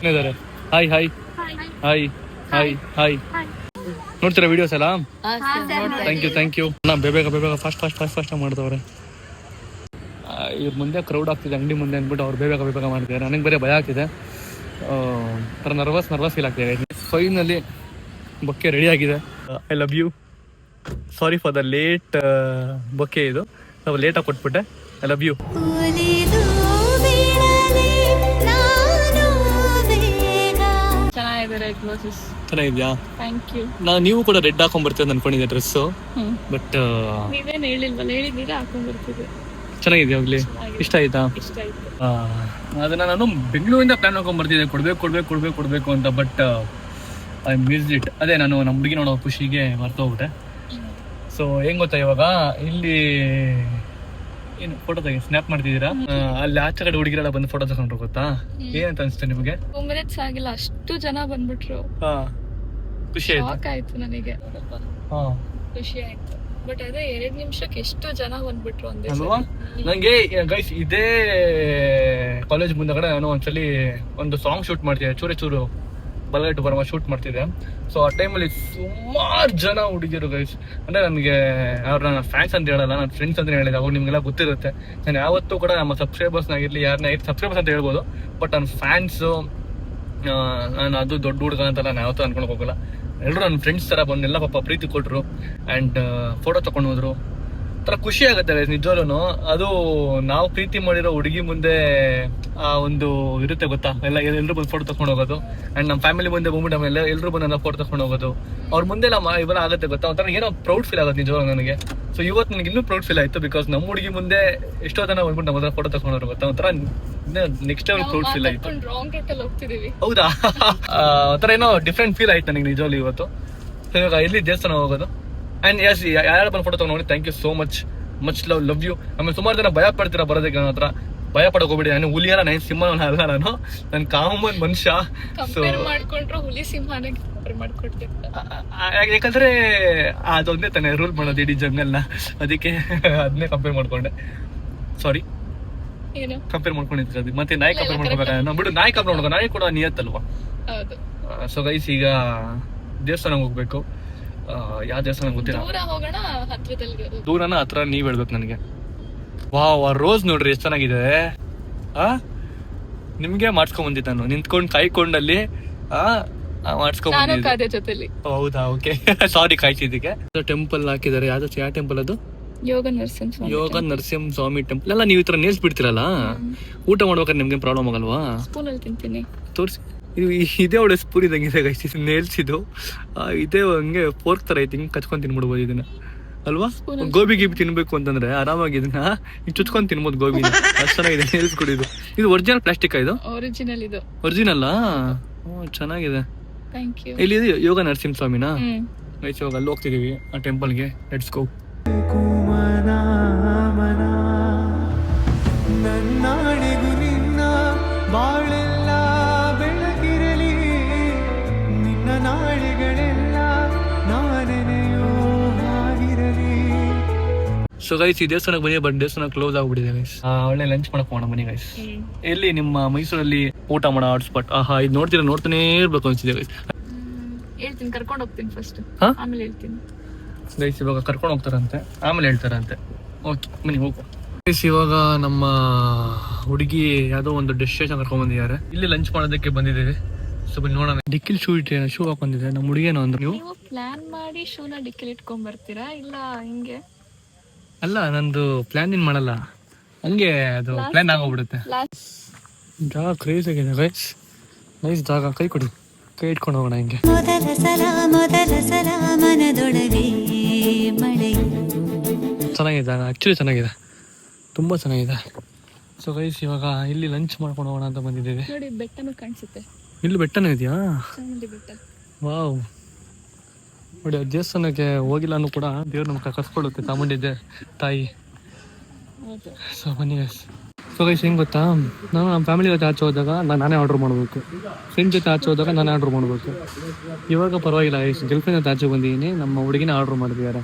ಇದ್ದಾರೆ. ಹಾಯ್. ನೋಡ್ತೀರಾ ವಿಡಿಯೋಸ್ ಎಲ್ಲ? Thank you. ನಾ ಬೇಗ ಫಾಸ್ಟ್ ಮಾಡ್ತವ್ರೆ. ಇವ್ರ ಮುಂದೆ ಕ್ರೌಡ್ ಆಗ್ತಿದೆ ಅಂಗಡಿ ಮುಂದೆ ಅಂದ್ಬಿಟ್ಟು ಅವ್ರು ಬೇಗ ಮಾಡ್ತಿದ್ದಾರೆ. ನನಗೆ ಬೇರೆ ಭಯ ಆಗ್ತಿದೆ, ಥರ ನರ್ವಸ್ ಫೀಲ್ ಆಗ್ತಿದೆ. ಫೈನಲಿ ಬೊಕ್ಕೆ ರೆಡಿ ಆಗಿದೆ. I love you. Sorry for the late bouquet. ಇದು ನಾವು ಲೇಟಾಗಿ ಕೊಟ್ಬಿಟ್ಟೆ. I love you. ಚೆನ್ನಾಗಿದ್ದಾರೆ ಡಯಾಗ್ನೋಸಿಸ್. ಚೆನ್ನಾಗಿದ್ಯಾ? Thank you. ನೀವು ಕೂಡ ರೆಡ್ ಹಾಕೊಂಡ್ಬರ್ತೀವಿ ಅನ್ಕೊಂಡಿದ್ದೆ ಡ್ರೆಸ್ಸು, ಬಟ್ ನೀವೇನು ಹೇಳಿಲ್ವಲ್ಲ, ಹೇಳಿದ್ದೀರಾ ಹಾಕೊಂಡ್ಬರ್ತಿದ್ದೆ. ಚೆನ್ನಾಗಿದ್ಯಾ ಹೋಗ್ಲಿ? ಇಷ್ಟ ಆಯ್ತಾ? ಇಷ್ಟ ಆಯ್ತು. ಅದನ್ನ ನಾನು ಬೆಂಗಳೂರಿಂದ ಪ್ಲಾನ್ ಹಾಕೊಂಡ್ಬರ್ತಿದ್ದೆ, ಕೊಡ್ಬೇಕು ಅಂತ, ಬಟ್ ಐ ಮಿಸ್ ಇಟ್. ಅದೇ ನಾನು ನಮ್ಮ ಹುಡುಗಿ ನೋಡೋ ಖುಷಿಗೆ ಮರ್ತೋಗ್ಬಿಟ್ಟೆ. ಸೊ ಹೆಂಗ್ ಗೊತ್ತಾ, ಇವಾಗ ಇಲ್ಲಿ ಏನು ಫೋಟೋ ತೆಗಿ ಸ್ನ್ಯಾಪ್ ಮಾಡ್ತಿದ್ದೀರಾ, ಅಲ್ಲಿ ಆಚೆ ಕಡೆ ಹುಡುಗಿರೆಲ್ಲ ಬಂದು ಫೋಟೋ ತಗೊಂಡ್ರು, ಗೊತ್ತಾ? ಏನಂತ ಅನ್ಸುತ್ತೆ ನಿಮಗೆ? 2 minutes ಆಗಿಲ್ಲ, ಅಷ್ಟು ಜನ ಬಂದ್ಬಿಟ್ರು. ಖುಷಿ ಆಯ್ತು. ಶಾಕ್ ಆಯ್ತು ನನಗೆ. ಖುಷಿ ಆಯ್ತು, ಬಟ್ ಅದೇ 2 ನಿಮಿಷಕ್ಕೆ ಎಷ್ಟು ಜನ ಬಂದ್ಬಿಟ್ರು ಒಂದೇ ಅಲ್ವಾ? ನಂಗೆ ಗೈಸ್ ಇದೇ ಕಾಲೇಜ್ ಮುಂದಗಡೆ ನಾನು ಒಂದ್ಸಲಿ ಒಂದು ಸಾಂಗ್ ಶೂಟ್ ಮಾಡ್ತಿದ್ದೆ, ಚೂರು ಬಲಗಟ್ಟು ಬರುವ ಶೂಟ್ ಮಾಡ್ತಿದ್ದೆ. ಸೊ ಆ ಟೈಮಲ್ಲಿ ಸುಮಾರು ಜನ ಹುಡುಗಿರು ಗೈಸ್. ಅಂದ್ರೆ ನನಗೆ ಅವ್ರು ನನ್ನ ಫ್ಯಾನ್ಸ್ ಅಂತ ಹೇಳಲ್ಲ, ನನ್ನ ಫ್ರೆಂಡ್ಸ್ ಅಂತ ಹೇಳಿದೆ. ಅವ್ರು ನಿಮ್ಗೆಲ್ಲ ಗೊತ್ತಿರುತ್ತೆ. ನಾನು ಯಾವತ್ತೂ ಕೂಡ ನಮ್ಮ ಸಬ್ಸ್ಕ್ರೈಬರ್ಸ್ನಾಗಿರ್ಲಿ ಯಾರನ್ನ ಸಬ್ಸ್ಕ್ರೈಬರ್ಸ್ ಅಂತ ಹೇಳ್ಬೋದು, ಬಟ್ ನನ್ನ ಫ್ಯಾನ್ಸು, ನಾನು ಅದು ದೊಡ್ಡ ಹುಡುಗ ಅಂತ ನಾನು ಯಾವತ್ತೂ ಅನ್ಕೊಂಡು ಹೋಗಲ್ಲ. ಎಲ್ಲರೂ ನನ್ನ ಫ್ರೆಂಡ್ಸ್ ಥರ ಬಂದು ಎಲ್ಲ ಪಾಪ ಪ್ರೀತಿ ಕೊಟ್ಟರು ಆ್ಯಂಡ್ ಫೋಟೋ ತಗೊಂಡು ಹೋದ್ರು. ಒಂಥರ ಖುಷಿ ಆಗುತ್ತೆ ನಿಜವಾಗ್ಲೂ. ಅದು ನಾವು ಪ್ರೀತಿ ಮಾಡಿರೋ ಹುಡುಗಿ ಮುಂದೆ ಆ ಒಂದು ಇರುತ್ತೆ ಗೊತ್ತಾ, ಎಲ್ಲರೂ ಬಂದು ಫೋಟೋ ತಗೊಂಡು ಹೋಗೋದು. ಆ್ಯಂಡ್ ನಮ್ಮ ಫ್ಯಾಮಿಲಿ ಮುಂದೆ ಬಂದ್ಬಿಟ್ಟು ಆಮೇಲೆ ಎಲ್ಲರೂ ಬಂದು ಫೋಟೋ ತಗೊಂಡು ಹೋಗೋದು. ಅವ್ರ ಮುಂದೆ ಇವೆಲ್ಲ ಆಗುತ್ತೆ ಗೊತ್ತಾ, ಒಂಥರ ಏನೋ ಪ್ರೌಡ್ ಫೀಲ್ ಆಗುತ್ತೆ ನಿಜವಾಗ್ಲೂ ನನಗೆ. ಸೊ ಇವತ್ತು ನನಗೆ ಇನ್ನೂ ಪ್ರೌಡ್ ಫೀಲ್ ಆಯಿತು, ಬಿಕಾಸ್ ನಮ್ಮ ಹುಡುಗಿ ಮುಂದೆ ಎಷ್ಟೋ ಜನ ಬಂದ್ಬಿಟ್ಟು ನಮ್ಮ ಫೋಟೋ ತಗೊಂಡವ್ರು ಗೊತ್ತಾ. ಒಂಥರ ನೆಕ್ಸ್ಟ್ ಲೆವೆಲ್ ಪ್ರೌಡ್ ಫೀಲ್ ಆಯಿತು. ಹೌದಾ? ಒಂಥರ ಏನೋ ಡಿಫ್ರೆಂಟ್ ಫೀಲ್ ಆಯ್ತು ನನಗೆ ನಿಜವಾಗ್ಲೂ ಇವತ್ತು. ಸೊ ಇವಾಗ ಎಲ್ಲಿ ದೇವಸ್ಥಾನ ಹೋಗೋದು. ಆ್ಯಂಡ್ ಎಸ್, ಯಾರು ಬಂದು ಫೋಟೋ ತಗೊಂಡು thank you so much love you. ಆಮೇಲೆ ಸುಮಾರು ಜನ ಭಯ ಪಡ್ತೀರಾ ಬರೋದಕ್ಕೆ, ನನ್ನ ಹತ್ರ ಭಯ ಪಡೋಕೆ ಹೋಗ್ಬಿಡಿ. ನಾನು ಹುಲಿಯಲ್ಲ, ನಾನು ಸಿಂಹನ ಅಲ್ಲ, ನಾನು ಕಾಮನ್ ಮನುಷ್ಯ. ಸೊ ಹುಲಿ ಸಿಂಹನೇ ಮಾಡ್ಕೊಡ್ತೀನಿ, ಯಾಕಂದ್ರೆ ಅದೊಂದೇ ತಾನೇ ರೂಲ್ ಮಾಡೋದು ಇಡೀ ಜಂಗಲ್ನ, ಅದಕ್ಕೆ ಅದನ್ನೇ ಕಂಪೇರ್ ಮಾಡ್ಕೊಂಡೆ. ಸಾರಿ, ಕಂಪೇರ್ ಮಾಡ್ಕೊಂಡಿದ್ದೆ. ಅದು ಮತ್ತೆ ನಾಯಿ ಕಂಪೇರ್ ಮಾಡ್ಕೋಬೇಕಾ? ಬಿಡು, ನಾಯಿ ಕಂಪೇರ್ ಮಾಡ್ಕೊ, ನಾಯಿ ಕೂಡ ನಿಯತ್ತಲ್ವಾ? ಸೊ ಗೈಸ್, ಈಗ ದೇವಸ್ಥಾನಕ್ಕೆ ಹೋಗ್ಬೇಕು. ಯಾವ ದೇವಸ್ಥಾನ ಗೊತ್ತಿಲ್ಲ, ದೂರನ ಹತ್ರ ನೀವ್ ಹೇಳ್ಬೇಕು ನನಗೆ. ವಾವ್, ಆ ರೋಸ್ ನೋಡ್ರಿ ಎಷ್ಟು ಚೆನ್ನಾಗಿದೆ. ನಿಮ್ಗೆ ಮಾಡ್ಸ್ಕೊಂಡ್ ಬಂದಿದ್ದೆ ನಾನು, ನಿಂತ್ಕೊಂಡು ಕಾಯ್ಕೊಂಡಲ್ಲಿ ಮಾಡ್ಸ್ಕೊಂಡ್ ಬಂದಿದ್ದೆ. ಹೌದಾ? ಓಕೆ, ಸಾರಿ ಕಾಯ್ತಿದ್ದಕ್ಕೆ. ಟೆಂಪಲ್ ಹಾಕಿದ್ದಾರೆ. ಯಾವ ಟೆಂಪಲ್ ಅದು? ಯೋಗ ನರಸಿಂಹ ಸ್ವಾಮಿ ಟೆಂಪಲ್. ಎಲ್ಲ ನೀವು ಈ ತರ ನೇಲ್ಸ್ ಬಿಡ್ತೀರಲ್ಲ, ಊಟ ಮಾಡ್ಬೇಕಾದ್ರೆ ನಿಮ್ಗೆ ಪ್ರಾಬ್ಲಮ್ ಆಗಲ್ವಾ? ತಿಂತೀನಿ, ತೋರಿಸಿ. ಇದೇ ಒಳ್ಳೆ ಸ್ಪೂನ್ ಇದ್ದಂಗಿದೆ ಗೈಸ್, ನೇಲ್ಸ್ ಇದು. ಇದೇ ಹಂಗೆ ಫೋರ್ಕ್ ತರ ಐತಿ, ಹಿಂಗೆ ಕಚ್ಕೊಂಡ್ ತಿನ್ಬಿಡ್ಬೋದು ಇದನ್ನ ಅಲ್ವಾ? ಗೋಬಿ ತಿನ್ಬೇಕು ಅಂತಂದ್ರೆ ಆರಾಮಾಗಿ ಇದನ್ನ ಚುಚ್ಕೊಂಡ್ ತಿನ್ಬೋದು ಗೋಬಿನ. ಅಷ್ಟು ಚೆನ್ನಾಗಿದೆ ನೇಲ್ಸ್ ಕೂಡ. ಇದು ಒರಿಜಿನಲ್ ಪ್ಲಾಸ್ಟಿಕ್? ಇದು ಒರಿಜಿನಲ್? ಚೆನ್ನಾಗಿದೆ. ಇಲ್ಲಿ ಯೋಗ ನರಸಿಂಹ ಸ್ವಾಮಿನಾ? ಗೈಸ್ ಇವಾಗ ಅಲ್ಲಿ ಹೋಗ್ತಿದೀವಿ ಆ ಟೆಂಪಲ್ಗೆ. Let's go. ಸೊ ಗೈಸ್, ಈ ದೇವಸ್ಥಾನಕ್ಕೆ ಬನ್ನಿ, ಬಟ್ ದೇವಸ್ಥಾನ ಕ್ಲೋಸ್ ಆಗ್ಬಿಟ್ಟಿದೆ ಗೈಸ್. ಒಳ್ಳೆ ಲಂಚ್ ಮಾಡಕ್ ಹೋಗೋಣ ಬನ್ನಿ ಗೈಸ್. ಎಲ್ಲಿ ನಿಮ್ಮ ಮೈಸೂರಲ್ಲಿ ಊಟ ಮಾಡೋ ಹಾಟ್ ಸ್ಪಾಟ್? ಇದು ನೋಡ್ತಾನೆ ಇರ್ಬೇಕು ಅನ್ಸಿದೆ ಗೈಸ್. ಹೇಳ್ತೀನಿ, ಕರ್ಕೊಂಡು ಹೋಗ್ತೀನಿ ಫಸ್ಟ್, ಆಮೇಲೆ ಹೇಳ್ತೀನಿ ಗೈಸ್. ಇವಾಗ ಕರ್ಕೊಂಡು ಹೋಗ್ತಾರಂತೆ, ಆಮೇಲೆ ಹೇಳ್ತಾರಂತೆ. ಓಕೆ ಬನ್ನಿ ಹೋಗು ಗೈಸ್. ಇವಾಗ ನಮ್ಮ ಹುಡುಗಿ ಯಾವುದೋ ಒಂದು ಡೆಸ್ಟಿನೇಷನ್ ಕರ್ಕೊಂಡ್ ಬಂದಿದ್ದಾರೆ. ಇಲ್ಲಿ ಲಂಚ್ ಮಾಡೋದಕ್ಕೆ ಬಂದಿದ್ದೇವೆ. ಸೊ ಬನ್ನಿ ನೋಡೋಣ. ಡಿಕ್ಕಿಲ್ ಶೂ ಹಾಕೊಂಡಿದೆ ನಮ್ಮ ಹುಡುಗಿಯೇನೋ ಅಂದ್ರೆ. ನೀವು ಪ್ಲಾನ್ ಮಾಡಿ ಶೂನ ಡಿಕ್ಕಿಲ್ ಇಟ್ಕೊಂಡ್ ಬರ್ತೀರಾ ಇಲ್ಲ ಹಿಂಗೆ? ಅಲ್ಲ, ನಂದು ಪ್ಲಾನ್ ಏನ್ ಮಾಡಲ್ಲ, ಹಂಗೆ ಅದು ಪ್ಲಾನ್ ಆಗೋಗ್ಬಿಡುತ್ತೆ. ಜಾಗ ಕ್ರೇಜ್ ಆಗಿದೆ ಗೈಸ್. ನೈಸ್ ಜಾಗ, ಕೈ ಕೊಡಿ, ಕೈ ಇಟ್ಕೊಂಡು ಹೋಗೋಣ ಹಿಂಗೆ. ಚೆನ್ನಾಗಿದೆ ಜಾಗ, ಆಕ್ಚುಲಿ ಚೆನ್ನಾಗಿದೆ, ತುಂಬಾ ಚೆನ್ನಾಗಿದೆ. ಸೊ ಗೈಸ್, ಇವಾಗ ಇಲ್ಲಿ ಲಂಚ್ ಮಾಡ್ಕೊಂಡು ಹೋಗೋಣ ಅಂತ ಬಂದಿದ್ದೇವೆ. ನೋಡಿ, ಬೆಟ್ಟನೂ ಕಾಣಿಸುತ್ತೆ. ಇಲ್ಲಿ ಬೆಟ್ಟನೂ ಇದೆಯಾ? ವಾವ್, ನೋಡಿ. ದೇವಸ್ಥಾನಕ್ಕೆ ಹೋಗಿಲ್ಲ ಅನ್ನೂ ಕೂಡ ದೇವ್ರ ನಮ್ಗೆ ಕರ್ಸ್ಕೊಳ್ಳುತ್ತೆ, ಚಾಮುಂಡಿ ತಾಯಿ. ಸೊ ಬನ್ನಿ ಗೈಸ್. ಸೊ ಗೈಸ್, ಹೆಂಗೆ ಗೊತ್ತಾ, ನಾನು ನಮ್ಮ ಫ್ಯಾಮಿಲಿ ಜೊತೆ ಆಚೆ ಹೋದಾಗ ನಾನೇ ಆರ್ಡ್ರ್ ಮಾಡಬೇಕು, ಫ್ರೆಂಡ್ ಜೊತೆ ಆಚೆ ಹೋದಾಗ ನಾನೇ ಆರ್ಡ್ರ್ ಮಾಡಬೇಕು. ಇವಾಗ ಪರವಾಗಿಲ್ಲ ಗೈಸ್, ಗರ್ಲ್ಫ್ರೆಂಡ್ ಜೊತೆ ಆಚೆ ಬಂದಿದ್ದೀನಿ, ನಮ್ಮ ಹುಡುಗಿನ ಆರ್ಡ್ರ್ ಮಾಡಿದ್ದಾರೆ.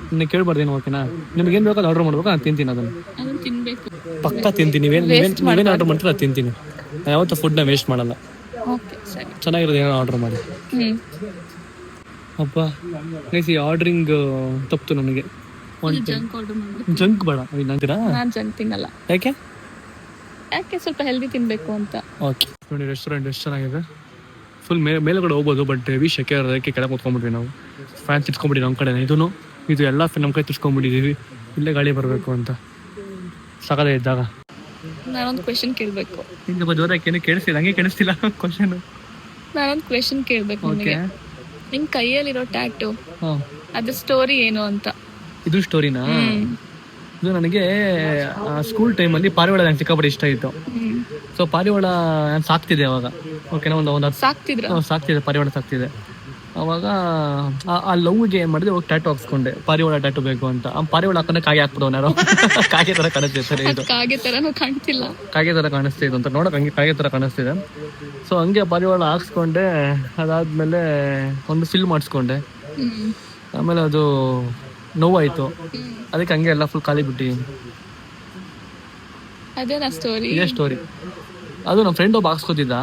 ನಿನ್ನ ಕೇಳ್ಬಾರ್ದೇನು, ಓಕೆನಾ? ನಿಮ್ಗೆ ಏನು ಬೇಕಾದ್ರೆ ಆರ್ಡ್ರ್ ಮಾಡ್ಬೇಕು, ನಾನು ತಿಂತೀನಿ. ಅದನ್ನು ಪಕ್ಕ ತಿಂತೀನಿ. ನೀವೇನು ಆರ್ಡ್ರ್ ಮಾಡ್ತೀರ ಅದು ತಿಂತೀನಿ. ನಾನು ಯಾವತ್ತೂ ಫುಡ್ನ ವೇಸ್ಟ್ ಮಾಡಲ್ಲ. ಚೆನ್ನಾಗಿರೋದು ಏನೋ ಆರ್ಡ್ರ್ ಮಾಡಿ. ಅಪ್ಪ ಗೈಸ್, ಈ ಆರ್ಡ್ರಿಂಗ್ ತಪ್ಪು ನನಗೆ. ಜಂಕ್ ಬೇಡ ನಂತೀರಾ? ನಾನು ಜಂಕ್ ತಿನ್ನಲ್ಲ. ಯಾಕೆ ಸ್ವಲ್ಪ ಹೆಲ್ದಿ ತಿನ್ಬೇಕು ಅಂತ. ಓಕೆ ನೋಡಿ, ರೆಸ್ಟೋರೆಂಟ್ ಎಷ್ಟು ಚೆನ್ನಾಗಿದೆ. ಫುಲ್ ಮೇಲ್ಗಡೆ ಹೋಗ್ಬೋದು, ಬಟ್ ಹೆವಿ ಶೆಕೆ ಇರೋದಕ್ಕೆ ಕೆಳಗೆ ಕೂತ್ಕೊಂಡ್ಬಿಟ್ವಿ ನಾವು. ಫ್ಯಾನ್ ತಿರ್ಸ್ಕೊಂಡ್ಬಿಟ್ಟಿವಿ ನಮ್ಮ ಕಡೆ. ಇದು ಎಲ್ಲ ನಮ್ಮ ಕೈ ತಿರ್ಸ್ಕೊಂಡ್ಬಿಟ್ಟಿದ್ದೀವಿ, ಇಲ್ಲೇ ಗಾಳಿ ಬರಬೇಕು ಅಂತ. ಸಾಕಾದ ಇದ್ದಾಗ ನಾನೊಂದು ಕ್ವೆಶನ್ ಕೇಳಬೇಕು. ಹಿಂಗೆ ಜೋರಾಗಿ ಏನು ಕೇಳಿಸ್ತಿಲ್ಲ, ಹಂಗೆ ಕೇಳಿಸ್ತಿಲ್ಲ ಕ್ವಶನ್. ನಾನೊಂದು ಕ್ವೆಶನ್ ಕೇಳ್ಬೇಕು ನಿಮಗೆ. ನಿಮ್ ಕೈಯಲ್ಲಿರೋ ಟ್ಯಾಟು ಹಾಂ, ಅದ್ರ ಸ್ಟೋರಿ ಏನು ಅಂತ. ಇದು ಸ್ಟೋರಿನಾ? ಇದು ನನಗೆ ಸ್ಕೂಲ್ ಟೈಮಲ್ಲಿ ಪಾರಿವಾಳ ನಂಗೆ ಸಿಕ್ಕಾಪಟ್ಟೆ ಇಷ್ಟ ಇತ್ತು. ಸೊ ಪಾರಿವಾಳ ನಾನು ಸಾಕ್ತಿದ್ದೆ ಅವಾಗ. ಓಕೆನಾ, ಒಂದು ಸಾಕ್ತಿದ್ದೆ, ಪಾರಿವಾಳ ಸಾಕ್ತಿದ್ದೆ. ಅವಾಗ ಆ ಲವ್ಗೆ ಏನು ಮಾಡಿದೆ, ಹೋಗಿ ಟ್ಯಾಟು ಹಾಕ್ಸ್ಕೊಂಡೆ, ಪಾರಿವಾಳ ಟ್ಯಾಟು ಬೇಕು ಅಂತ. ಆ ಪಾರಿವಾಳ ಹಾಕೊಂಡೆ ಕಾಗೆ ಹಾಕ್ಬಿಡೋನು ಯಾರೋ. ಕಾಗೆ ಥರ ಕಾಣಿಸ್ತಿದೆ ಇದು, ಕಾಗೆ ಥರನೂ ಕಾಣ್ತಿಲ್ಲ, ಕಾಗೆ ಥರ ಕಾಣಿಸ್ತಿದೆ ಅಂತ ನೋಡೋಕೆ ಹಂಗೆ ಕಾಗೆ ಥರ ಕಾಣಿಸ್ತಿದೆ. ಸೊ ಹಂಗೆ ಪಾರಿವಾಳ ಹಾಕ್ಸ್ಕೊಂಡೆ. ಅದಾದಮೇಲೆ ಒಂದು ಫಿಲ್ ಮಾಡಿಸ್ಕೊಂಡೆ. ಆಮೇಲೆ ಅದು ನೋವಾಯಿತು, ಅದಕ್ಕೆ ಹಂಗೆ ಎಲ್ಲ ಫುಲ್ ಖಾಲಿ ಬಿಟ್ಟಿದ್ದೀನಿ. ಅದೇನಾ ಸ್ಟೋರಿ? ಇದೇ ಸ್ಟೋರಿ. ಅದು ನಮ್ಮ ಫ್ರೆಂಡ್ ಒಬ್ಬ ಹಾಕ್ಸ್ಕೊತಿದ್ದ,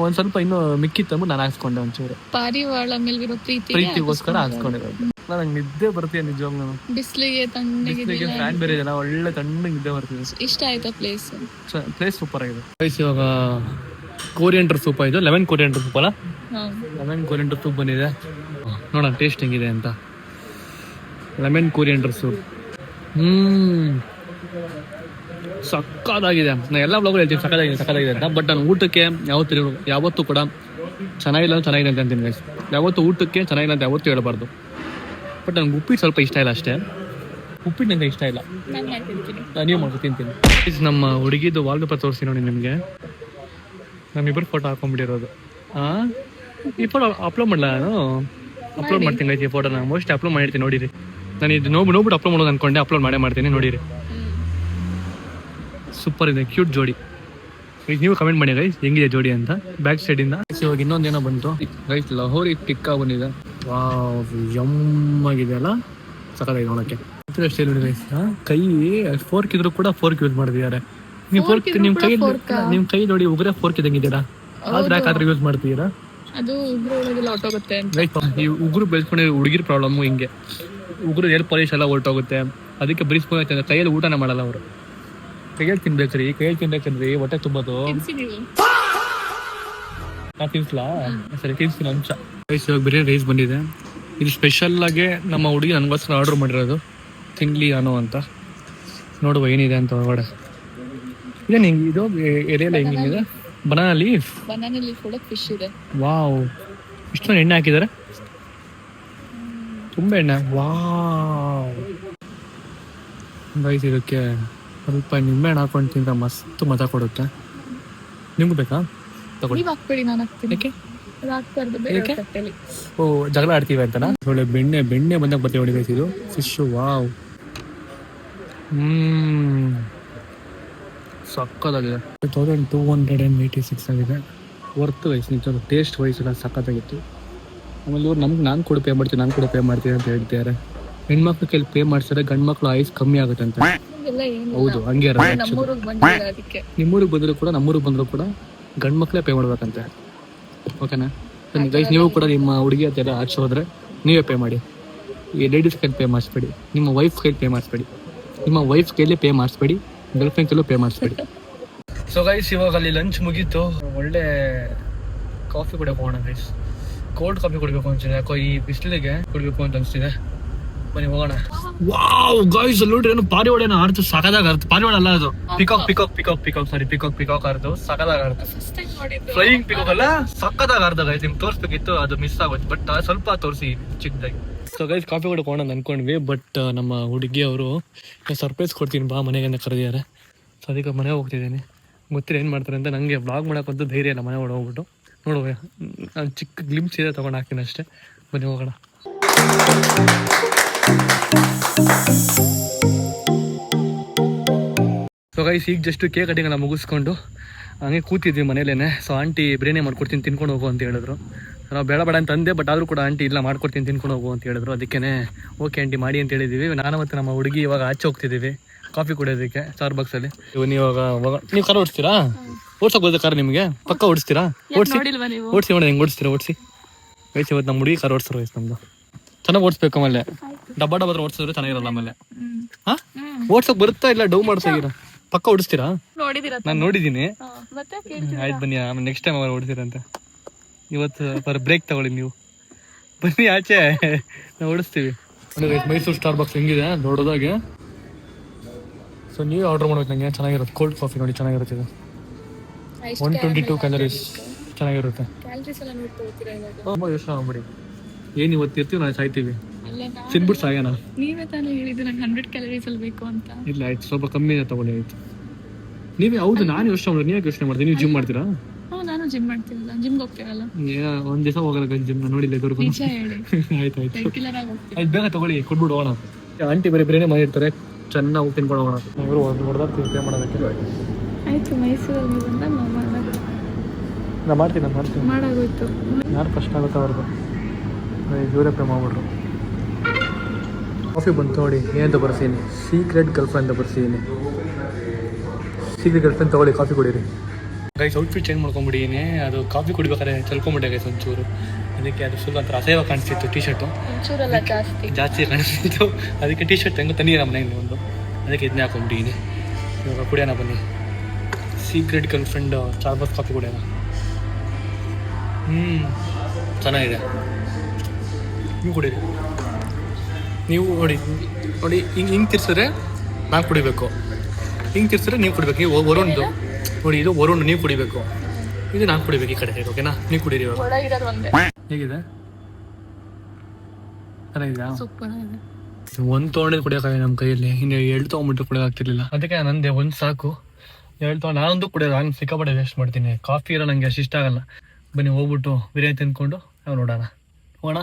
ಒಂದು ಸ್ವಲ್ಪ ಇನ್ನೂ ಮಿಕ್ಕಿತ್ತಂಬು ನಾನು ಹಾಕ್ಸ್ಕೊಂಡೆ ಒಂಚೂರು. ಪಾರಿವಾಳ ಮೇಲಿರೋ ಪ್ರೀತಿಗೋಸ್ಕರ ಹಾಕ್ಸ್ಕೊಂಡಿರೋದು. ನಂಗೆ ನಿದ್ದೆ ಬರ್ತೀಯ ನಿಜವಾಗ್ಲೂ. ನಾನು ಬಿಸಿಲಿಗೆ ತಣ್ಣಗೆ ಫ್ಯಾನ್ ಬೇರೆ ಇದೆ, ಒಳ್ಳೆ ತಣ್ಣಗೆ ನಿದ್ದೆ ಬರ್ತಿದೆ. ಇಷ್ಟ ಆಯ್ತಾ ಪ್ಲೇಸ್? ಪ್ಲೇಸ್ ಸೂಪರ್ ಆಗಿದೆ. ಇವಾಗ ಕೋರಿಯಂಡರ್ ಸೂಪ್ ಆಯಿತು, 11 ಕೋರಿಯಂಡರ್ ಸೂಪ್ ಅಲ್ಲ, 11 ಕೋರಿಯಂಡರ್ ಸೂಪ್ ಬಂದಿದೆ. ನೋಡೋಣ ಟೇಸ್ಟ್ ಹೆಂಗಿದೆ ಅಂತ. 11 ಕೋರಿಯಂಡರ್ ಸೂಪ್ ಸಕ್ಕತ್ತಾಗಿದೆ. ನಾನು ಎಲ್ಲ ಬ್ಲಾಗಲ್ಲಿ ಹೇಳ್ತೀನಿ ಸಕ್ಕತ್ತಾಗಿದೆ ಅಂತ. ಬಟ್ ನಾನು ಊಟಕ್ಕೆ ಯಾವತ್ತೂ ಕೂಡ ಚೆನ್ನಾಗಿಲ್ಲ ಅಂತ ಅಂತೀನಿ ಗೈಸ್. ಯಾವತ್ತು ಊಟಕ್ಕೆ ಚೆನ್ನಾಗಿಲ್ಲ ಅಂತ ಯಾವತ್ತೂ ಹೇಳಬಾರ್ದು. ಬಟ್ ನನಗೆ ಉಪ್ಪಿಟ್ಟು ಸ್ವಲ್ಪ ಇಷ್ಟ ಇಲ್ಲ ಅಷ್ಟೇ. ಉಪ್ಪಿಟ್ಟು ನನಗೆ ಇಷ್ಟ ಇಲ್ಲ, ನೀವು ಮಾಡ್ಕೊಂಡು ತಿಂತೀನಿ. ನಮ್ಮ ಹುಡುಗಿದು ವಾಲ್ಪೇಪರ್ ತೋರಿಸಿ ನೋಡಿ ನಿಮಗೆ. ನಮ್ಮಿಬ್ಬರು ಫೋಟೋ ಹಾಕೊಂಡ್ಬಿಟ್ಟಿರೋದು. ಈ ಫೋಟೋ ಅಪ್ಲೋಡ್ ಮಾಡಲ್ಲ, ನಾನು ಅಪ್ಲೋಡ್ ಮಾಡ್ತೀನಿ ಗೈಸ್. ಈ ಫೋಟೋನ ಮೋಸ್ಟ್ ಅಪ್ಲೋಡ್ ಮಾಡಿರ್ತೀನಿ, ನೋಡಿರಿ. ನಾನು ಇದು ನೋಡ್ಬಿಟ್ಟು ಅಪ್ಲೋಡ್ ಮಾಡೋದು ಅಂದ್ಕೊಂಡೆ, ಅಪ್ಲೋಡ್ ಮಾಡ್ತೀನಿ, ನೋಡಿರಿ. ಸೂಪರ್ ಇದೆ, ಕ್ಯೂಟ್ ಜೋಡಿ. ಈಗ ನೀವು ಕಮೆಂಟ್ ಮಾಡಿ ಗೈಸ್ ಹೆಂಗಿದೆ ಜೋಡಿ ಅಂತ. ಬ್ಯಾಕ್ ಸೈಡಿಂದ ಇವಾಗ ಇನ್ನೊಂದೇನೋ ಬಂತು ಗೈಸ್, ಲಹೋರಿ ಟಿಕ್ಕಾ ಬಂದಿದೆ. ವಾವ್, ಯಮ್ಮಾಗಿದೆ ಅಲ್ಲ, ಸಕ್ಕತ್ತಾಗಿದೆ ನೋಡೋಕ್ಕೆ. ಅಷ್ಟೇ ನೋಡಿ ಗೈಸ್, ಕೈ ಫೋರ್ಕ್ ಇದ್ರು ಕೂಡ ಫೋರ್ಕ್ ಯೂಸ್ ಮಾಡಿದ್ದಾರೆ. ನೀವು ಫೋರ್ಕ್ ನಿಮ್ಮ ಕೈ ನೋಡಿ ಉಗುರೇ ಫೋರ್ಕ್ ಇದ್ದಂಗಿದ್ದೀರಾ, ಆದ್ರೆ ಯಾಕಾದ್ರೆ ಯೂಸ್ ಮಾಡ್ತಿದ್ದೀರಾ? ಅದು ಹೊರಟೋಗುತ್ತೆ. ಈ ಉಗುರು ಬೆಳೆಸ್ಕೊಂಡ್ರೆ ಹುಡುಗಿರ್ ಪ್ರಾಬ್ಲಮ್ಮು ಹಿಂಗೆ. ಉಗುರು ಏರ್ ಪಾಲಿಶ್ ಎಲ್ಲ ಹೊರಟೋಗುತ್ತೆ, ಅದಕ್ಕೆ ಬರೀ ಸ್ಪೂನ್ ಕೈಯಲ್ಲಿ ಊಟನೇ ಮಾಡಲ್ಲ ಅವರು. ಕೈಯಲ್ಲಿ ತಿನ್ಬೇಕ್ರಿ, ಹೊಟ್ಟೆ ತುಂಬೋದು. ನಾ ತಿನ್ಸ್ಲಾ? ಸರಿ ತಿನ್ಸ್ತೀನಿ ಅಂಶ. ರೈಸ್ ಇವಾಗ ಬೇರೆ ರೈಸ್ ಬಂದಿದೆ. ಇದು ಸ್ಪೆಷಲ್ ಆಗಿ ನಮ್ಮ ಹುಡುಗಿ ನನಗೋಸ್ಕರ ಆರ್ಡರ್ ಮಾಡಿರೋದು, ತಿನ್ಲಿ ಅನ್ನೋ ಅಂತ. ನೋಡುವ ಏನಿದೆ ಅಂತ ಹೊರಗಡೆ. ಇದೇನು ಹಿಂಗೆ ಇದು ಎಲೆಯಲ್ಲ ಹೆಂಗಿದೆ? ಬನಾನಾ ಲೀಫ್ ಕೂಡ ಫಿಶ್ ಇದೆ. ವಾವ್, ಇಷ್ಟೊಂದು ಎಣ್ಣೆ ಹಾಕಿದ್ದಾರೆ, ತುಂಬ ಎಣ್ಣೆ. ವಾವ್ ರೈಸ್, ಇದಕ್ಕೆ ಸ್ವಲ್ಪ ನಿಂಬೆಹಣ್ಣು ಹಾಕೊಂಡು ತಿಂದ್ರೆ ಮಸ್ತ್ ಮಜಾ ಕೊಡುತ್ತೆ. ನಿಮ್ಗೆ ಬೇಕಾ? ತಗೊಳ್ಳಿ. ಓ, ಜಗಳ ಆಡ್ತೀವಿ ಅಂತನಾ? ಒಳ್ಳೆ ಬೆಣ್ಣೆ ಬಂದಾಗ ಬರ್ತೀವಿ ನೋಡಿ ಗೈಸ್. ಇದು ಫಿಶು, ವಾವ್, ಸಕ್ಕತ್ತಾಗಿದೆ. 1286 ಆಗಿದೆ. ವರ್ತ್ ವೈಸ್ ನಿಜ, ಟೇಸ್ಟ್ ವೈಸ್ ಎಲ್ಲ ಸಕ್ಕತ್ತಾಗಿತ್ತು. ಆಮೇಲೆ ಇವ್ರು ನಾನು ಕೂಡ ಪೇ ಮಾಡ್ತೀನಿ ಅಂತ ಹೇಳ್ತಿದ್ದಾರೆ. ಹೆಣ್ಮಕ್ಳು ಕೈಲಿ ಪೇ ಮಾಡ್ತಾರೆ, ಗಂಡು ಮಕ್ಳು ಆಯುಸ್ ಕಮ್ಮಿ ಆಗುತ್ತೆ ಅಂತ. ಹೌದು, ಹಂಗೆ ನಿಮ್ಮೂರಿಗೆ ಬಂದರೂ ಕೂಡ ಗಂಡು ಮಕ್ಳೇ ಪೇ ಮಾಡ್ಬೇಕಂತೆ. ಓಕೆನಾ ಗೈಸ್? ನೀವು ಕೂಡ ನಿಮ್ಮ ಹುಡುಗಿ ಹತ್ತಿರ ಆಚೆ ಹೋದ್ರೆ ನೀವೇ ಪೇ ಮಾಡಿ. ಈ ಲೇಡೀಸ್ ಕೈಲಿ ಪೇ ಮಾಡಿಸ್ಬೇಡಿ, ನಿಮ್ಮ ವೈಫ್ ಕೈಲಿ ಪೇ ಮಾಡಿಸ್ಬೇಡಿ. ನಿಮ್ಮ ವೈಫ್ ಕೈಲಿ ಪೇ ಮಾಡಿಸ್ಬೇಡಿ, ಗರ್ಲ್ ಫ್ರೆಂಡ್ ಕೈಲೂ ಪೇ ಮಾಡಿಸ್ಬೇಡಿ. ಸೊ ಗೈಸ್, ಇವಾಗ ಅಲ್ಲಿ ಲಂಚ್ ಮುಗೀತು. ಒಳ್ಳೆ ಕಾಫಿ ಕುಡಿಯೋಕೆ ಹೋಗೋಣ ಗೈಸ್. ಕೋಲ್ಡ್ ಕಾಫಿ ಕುಡಿಬೇಕು ಅನ್ಸಿದೆ, ಯಾಕೋ ಈ ಬಿಸಿಲಿಗೆ ಕುಡಿಬೇಕು ಅಂತ ಅನಿಸ್ತಿದೆ. ಬನ್ನಿ ಹೋಗೋಣ. ವಾವ್ ಗೈಸ್, ನೋಡ್ರಿ ಏನು ಪಾರಿವಾಳ ಆಡ್ತು, ಸಕದಾಗ ಆಡ್ತು. ಪಾರಿವಾಳ ಅಲ್ಲ ಅದು, ಪಿಕಾಕ್ ಆಡ್ತು, ಸಕದಾಗ ಆಡ್ತು. ಫ್ಲೈಯಿಂಗ್ ಪಿಕಾಕ್ ಅಲ್ಲ, ಸಕ್ಕದಾಗ ಆಡ್ದ ಗೈಸ್. ನಿಮ್ಗೆ ತೋರಿಸ್ಬೇಕಿತ್ತು, ಅದು ಮಿಸ್ ಆಗೋಯ್ತು. ಬಟ್ ಸ್ವಲ್ಪ ತೋರಿಸಿ ಚಿಕ್ಕದಾಗಿ. ಸೊ ಗೈಸ್, ಕಾಫಿ ಕುಡ್ಕೊಂಡು ಅಂತ ಅನ್ಕೊಂಡ್ವಿ. ಬಟ್ ನಮ್ಮ ಹುಡುಗಿ ಅವರು ಸರ್ಪ್ರೈಸ್ ಕೊಡ್ತೀನಿ ಬಾ ಮನೆಗೆ ಅಂತ ಕರೆದಿದ್ದಾರೆ. ಸೊ ಅದಕ್ಕೆ ಮನೆಗೆ ಹೋಗ್ತಿದ್ದೀನಿ. ಗೊತ್ತಿಲ್ಲ ಏನು ಮಾಡ್ತಾರೆ ಅಂತ. ನನಗೆ ಬ್ಲಾಗ್ ಮಾಡೋಕ್ಕಂತೂ ಧೈರ್ಯ ಇಲ್ಲ ಮನೆ ಒಳಗೆ ಹೋಗ್ಬಿಟ್ಟು. ನೋಡುವ, ನಾನು ಚಿಕ್ಕ ಗ್ಲಿಮ್ಸ್ ಇದೆ ತೊಗೊಂಡು ಹಾಕ್ತೀನಿ ಅಷ್ಟೇ. ಬನ್ನಿ ಹೋಗೋಣ. ಸೊ ಗೈಸ್, ಈಗ ಜಸ್ಟ್ ಕೇಕ್ ಕಟಿಂಗ್ ಎಲ್ಲ ಮುಗಿಸ್ಕೊಂಡು ಹಂಗೆ ಕೂತಿದ್ವಿ ಮನೇಲೇನೆ. ಸೊ ಆಂಟಿ ಬಿರಿಯಾನಿ ಮಾಡ್ಕೊಡ್ತೀನಿ ತಿನ್ಕೊಂಡು ಹೋಗು ಅಂತ ಹೇಳಿದ್ರು. ನಾವು ಬೇಡ ಅಂತ ಅಂದೆ, ಬಟ್ ಆದರೂ ಕೂಡ ಆಂಟಿ ಇಲ್ಲ ಮಾಡ್ಕೊಡ್ತೀನಿ ತಿನ್ಕೊಂಡು ಹೋಗು ಅಂತ ಹೇಳಿದ್ರು. ಅದಕ್ಕೆ ಓಕೆ ಆಂಟಿ ಮಾಡಿ ಅಂತ ಹೇಳಿದ್ದೀವಿ. ನಾನು ಮತ್ತು ನಮ್ಮ ಹುಡುಗಿ ಇವಾಗ ಆಚೆ ಹೋಗ್ತಿದ್ದೀವಿ ಕಾಫಿ ಕುಡಿಯೋದಕ್ಕೆ ಸ್ಟಾರ್ಬಕ್ಸಲ್ಲಿ. ಇವಾಗ ನೀವು ಕಾರ್ ಓಡಿಸ್ತೀರಾ? ಓಡ್ಸೋಕೆ ಬರೋದು ಕಾರ್ ನಿಮಗೆ? ಪಕ್ಕ ಓಡಿಸ್ತೀರಾ? ಓಡಿಸಿ ನೋಡಿ, ಹೆಂಗೆ ಓಡಿಸ್ತೀರಾ? ಓಡಿಸಿ ವಯಸ್ಸು. ಇವತ್ತು ನಮ್ಮ ಹುಡುಗಿ ಕಾರ್ ಓಡಿಸ್ತಾರೆ ವಯಸ್ಸು. ನಮ್ಮದು ಚೆನ್ನಾಗಿ ಓಡಿಸ್ಬೇಕು. ಆಮೇಲೆ ಡಬ್ಬ ಓಡಿಸಿದ್ರೆ ಚೆನ್ನಾಗಿರಲ್ಲ. ಆಮೇಲೆ ಓಡ್ಸೋಕೆ ಬರುತ್ತಾ ಇಲ್ಲ ಡೌ ಮಾಡ್ಸಾಗಿರ? ಪಕ್ಕ ಓಡಿಸ್ತೀರಾ? ನಾನು ನೋಡಿದ್ದೀನಿ. ಆಯ್ತು ಬನ್ನಿ, ಆಮೇಲೆ ನೆಕ್ಸ್ಟ್ ಟೈಮ್ ಅವ್ರು ಓಡಿಸ್ತೀರಂತೆ. ಇವತ್ತು ಬ್ರೇಕ್ ತಗೊಳ್ಳಿ ನೀವು. ಬನ್ನಿ ಆಚೆ, ನಾವು ಓಡಿಸ್ತೀವಿ. ಮೈಸೂರು ಸ್ಟಾರ್ಬಕ್ಸ್ ಹೆಂಗಿದೆ ದೊಡ್ಡದಾಗೆ. ಸೊ ನೀವೇ ಆರ್ಡರ್ ಮಾಡ್ಬೇಕು. ನಂಗೆ ಚೆನ್ನಾಗಿರುತ್ತೆ ಕೋಲ್ಡ್ ಕಾಫಿ ನೋಡಿ, ಚೆನ್ನಾಗಿರುತ್ತೆ ಇದು. 122 ಕ್ಯಾಲರೀಸ್. ಚೆನ್ನಾಗಿರುತ್ತೆ. ಕ್ಯಾಲರೀಸ್ ಎಲ್ಲ ನೋಡ್ಕೊಳ್ತೀರಾ ಇವಾಗ? ತುಂಬ ಯೋಚನೆ ಮಾಡ್ಬಿಡಿ, ಏನು ಇವತ್ತು ಇರ್ತೀವಿ ನಾವು ಸಾಯ್ತೀವಿ, ಅಲ್ಲ ತಿನ್ಬಿಟ್ಟು ಸಾಯೋಣ. ನೀವೇ ತಾನೇ ಹೇಳಿದ್ದು ನಂಗೆ 100 ಕ್ಯಾಲರೀಸ್ ಅಲ್ಲಿ ಬೇಕು ಅಂತ. ಇಲ್ಲ ಆಯ್ತು, ಸ್ವಲ್ಪ ಕಮ್ಮಿನೇ ತಗೊಳ್ಳಿ ಆಯ್ತು. ನೀವೇ ಹೌದು, ನಾನು ಯೋಚನೆ ಮಾಡಿದ್ರೆ ನೀವೇ ಯೋಚನೆ ಮಾಡ್ತೀನಿ. ನೀವು ಜಿಮ್ ಮಾಡ್ತೀರಾ? ನಾನು ಜಿಮ್ ಮಾಡ್ತೀನಲ್ಲ, ಜಿಮ್ಗೆ ಹೋಗ್ತೀರಲ್ಲ. ಒಂದ್ ದಿವಸ ಹೋಗಲ್ಲ ಜಿಮ್, ನೋಡಿಲ್ಲ ಇದುವರೆಗೂ. ನಿಜ ಹೇಳಿ. ಆಯ್ತು ಆಯ್ತು ರೆಗ್ಯುಲರ್ ಆಗಿ ಹೋಗ್ತೀನಿ. ಆಯ್ತು, ಬೇಗ ತಗೊಳ್ಳಿ, ಕೊಟ್ಬಿಡು ಹೋಗೋಣ. ಆಂಟಿ ಬೇರೆ ಬೇರೆನೇ ಮಾಡಿರ್ತಾರೆ, ಚೆನ್ನಾಗಿ ತಿನ್ಕೊಂಡು ಹೋಗೋಣ. ಇವರು ಒಂದು ಹೊಡೆದಾಗ್ತೀವಿ ಪೇ ಮಾಡೋದಕ್ಕೆ. ಆಯ್ತು, ಮೈಸೂರಲ್ಲಿ ಬಂದಾಗ ನಾವು ನಾನು ಮಾಡ್ತೀನಿ ಮಾಡಾಗೋಯ್ತು. ಯಾರು ಫಸ್ಟ್ ಆಗುತ್ತೆ ಅವ್ರದ್ದು, ಇವರೇ ಪೇ ಮಾಡ್ಬಿಟ್ರು. ಕಾಫಿ ಬಂತು ನೋಡಿ, ಏನಂತ ಬರ್ಸೀನಿ, ಸೀಕ್ರೆಟ್ ಗರ್ಲ್ಫ್ರೆಂಡ್ ಅಂತ ಬರ್ಸೀನಿ. ಸೀಕ್ರೆಟ್ ಗರ್ಲ್ಫ್ರೆಂಡ್ ತಗೊಳ್ಳಿ, ಕಾಫಿ ಕುಡೀರಿ. ಗೈಸ್ ಔಟ್ಫಿಟ್ ಚೇಂಜ್ ಮಾಡ್ಕೊಂಬಿಟ್ಟಿದ್ದೀನಿ. ಅದು ಕಾಫಿ ಕುಡಿಬೇಕಾದ್ರೆ ಚಲ್ಕೊಂಬಿಟ್ಟೆ ಗೈಸ್ ಒಂಚೂರು, ಅದಕ್ಕೆ ಅದು ಫುಲ್ ಒಂಥರ ಅಸಹ್ಯ ಕಾಣಿಸ್ತಿತ್ತು. ಟೀ ಶರ್ಟು ಒಂಚೂರಲ್ಲ ಜಾಸ್ತಿ ಕಾಣಿಸ್ತಿತ್ತು, ಅದಕ್ಕೆ ಟೀ ಶರ್ಟ್ ಹೆಂಗೆ ತಂದಿದ್ದೀರ ಮನೆಯಲ್ಲಿ ಒಂದು, ಅದಕ್ಕೆ ಇದನ್ನೇ ಹಾಕೊಂಬಿಟ್ಟಿದ್ದೀನಿ. ಇವಾಗ ಕುಡಿಯೋಣ ಬನ್ನಿ, ಸೀಕ್ರೆಟ್ ಗರ್ಲ್ಫ್ರೆಂಡ್ ಸ್ಟಾರ್ಬಕ್ಸ್ ಕಾಫಿ ಕುಡಿಯೋಣ. ಚೆನ್ನಾಗಿದೆ, ನೀವು ಕುಡೀರಿ. ನೀವು ನೋಡಿ ಹಿಂಗೆ ತಿರ್ಸಿದ್ರೆ ನಾನು ಕುಡಿಬೇಕು, ಹಿಂಗೆ ತಿರ್ಸಿದ್ರೆ ನೀವು ಕುಡಿಬೇಕು. ನೀವು ವರುಣ್ದು ನೋಡಿ, ಇದು ವರುಣ್ ನೀವು ಕುಡಿಬೇಕು, ಇದು ನಾನು ಕುಡಿಬೇಕು ಈ ಕಡೆ. ಓಕೆನಾ? ನೀವು ಕುಡೀರಿ. ಇವಾಗ ಹೇಗಿದೆ? ಚೆನ್ನಾಗಿದೆಯಾ? ಒಂದು ತೊಗೊಂಡು ಕುಡಿಯೋಕ್ಕಾಗ ನಮ್ಮ ಕೈಯಲ್ಲಿ, ಇನ್ನು 2 ತೊಗೊಂಡ್ಬಿಟ್ಟು ಕುಡಿಯೋಕ್ಕಾಗ್ತಿರ್ಲಿಲ್ಲ. ಅದಕ್ಕೆ ನಂದೆ ಒಂದು ಸಾಕು, 2 ತೊಗೊಂಡು ನಾನೊಂದು ಕುಡಿಯೋದು. ನಾನು ಸಿಕ್ಕಾಪಟ್ಟೆ ವೇಸ್ಟ್ ಮಾಡ್ತೀನಿ. ಕಾಫಿ ಇರೋ ನನಗೆ ಅಷ್ಟು ಇಷ್ಟ ಆಗಲ್ಲ. ಬನ್ನಿ ಹೋಗ್ಬಿಟ್ಟು ಬಿರಿಯಾನಿ ತಿಂದ್ಕೊಂಡು ನಾವು ನೋಡೋಣ. ಹೋಗೋಣ?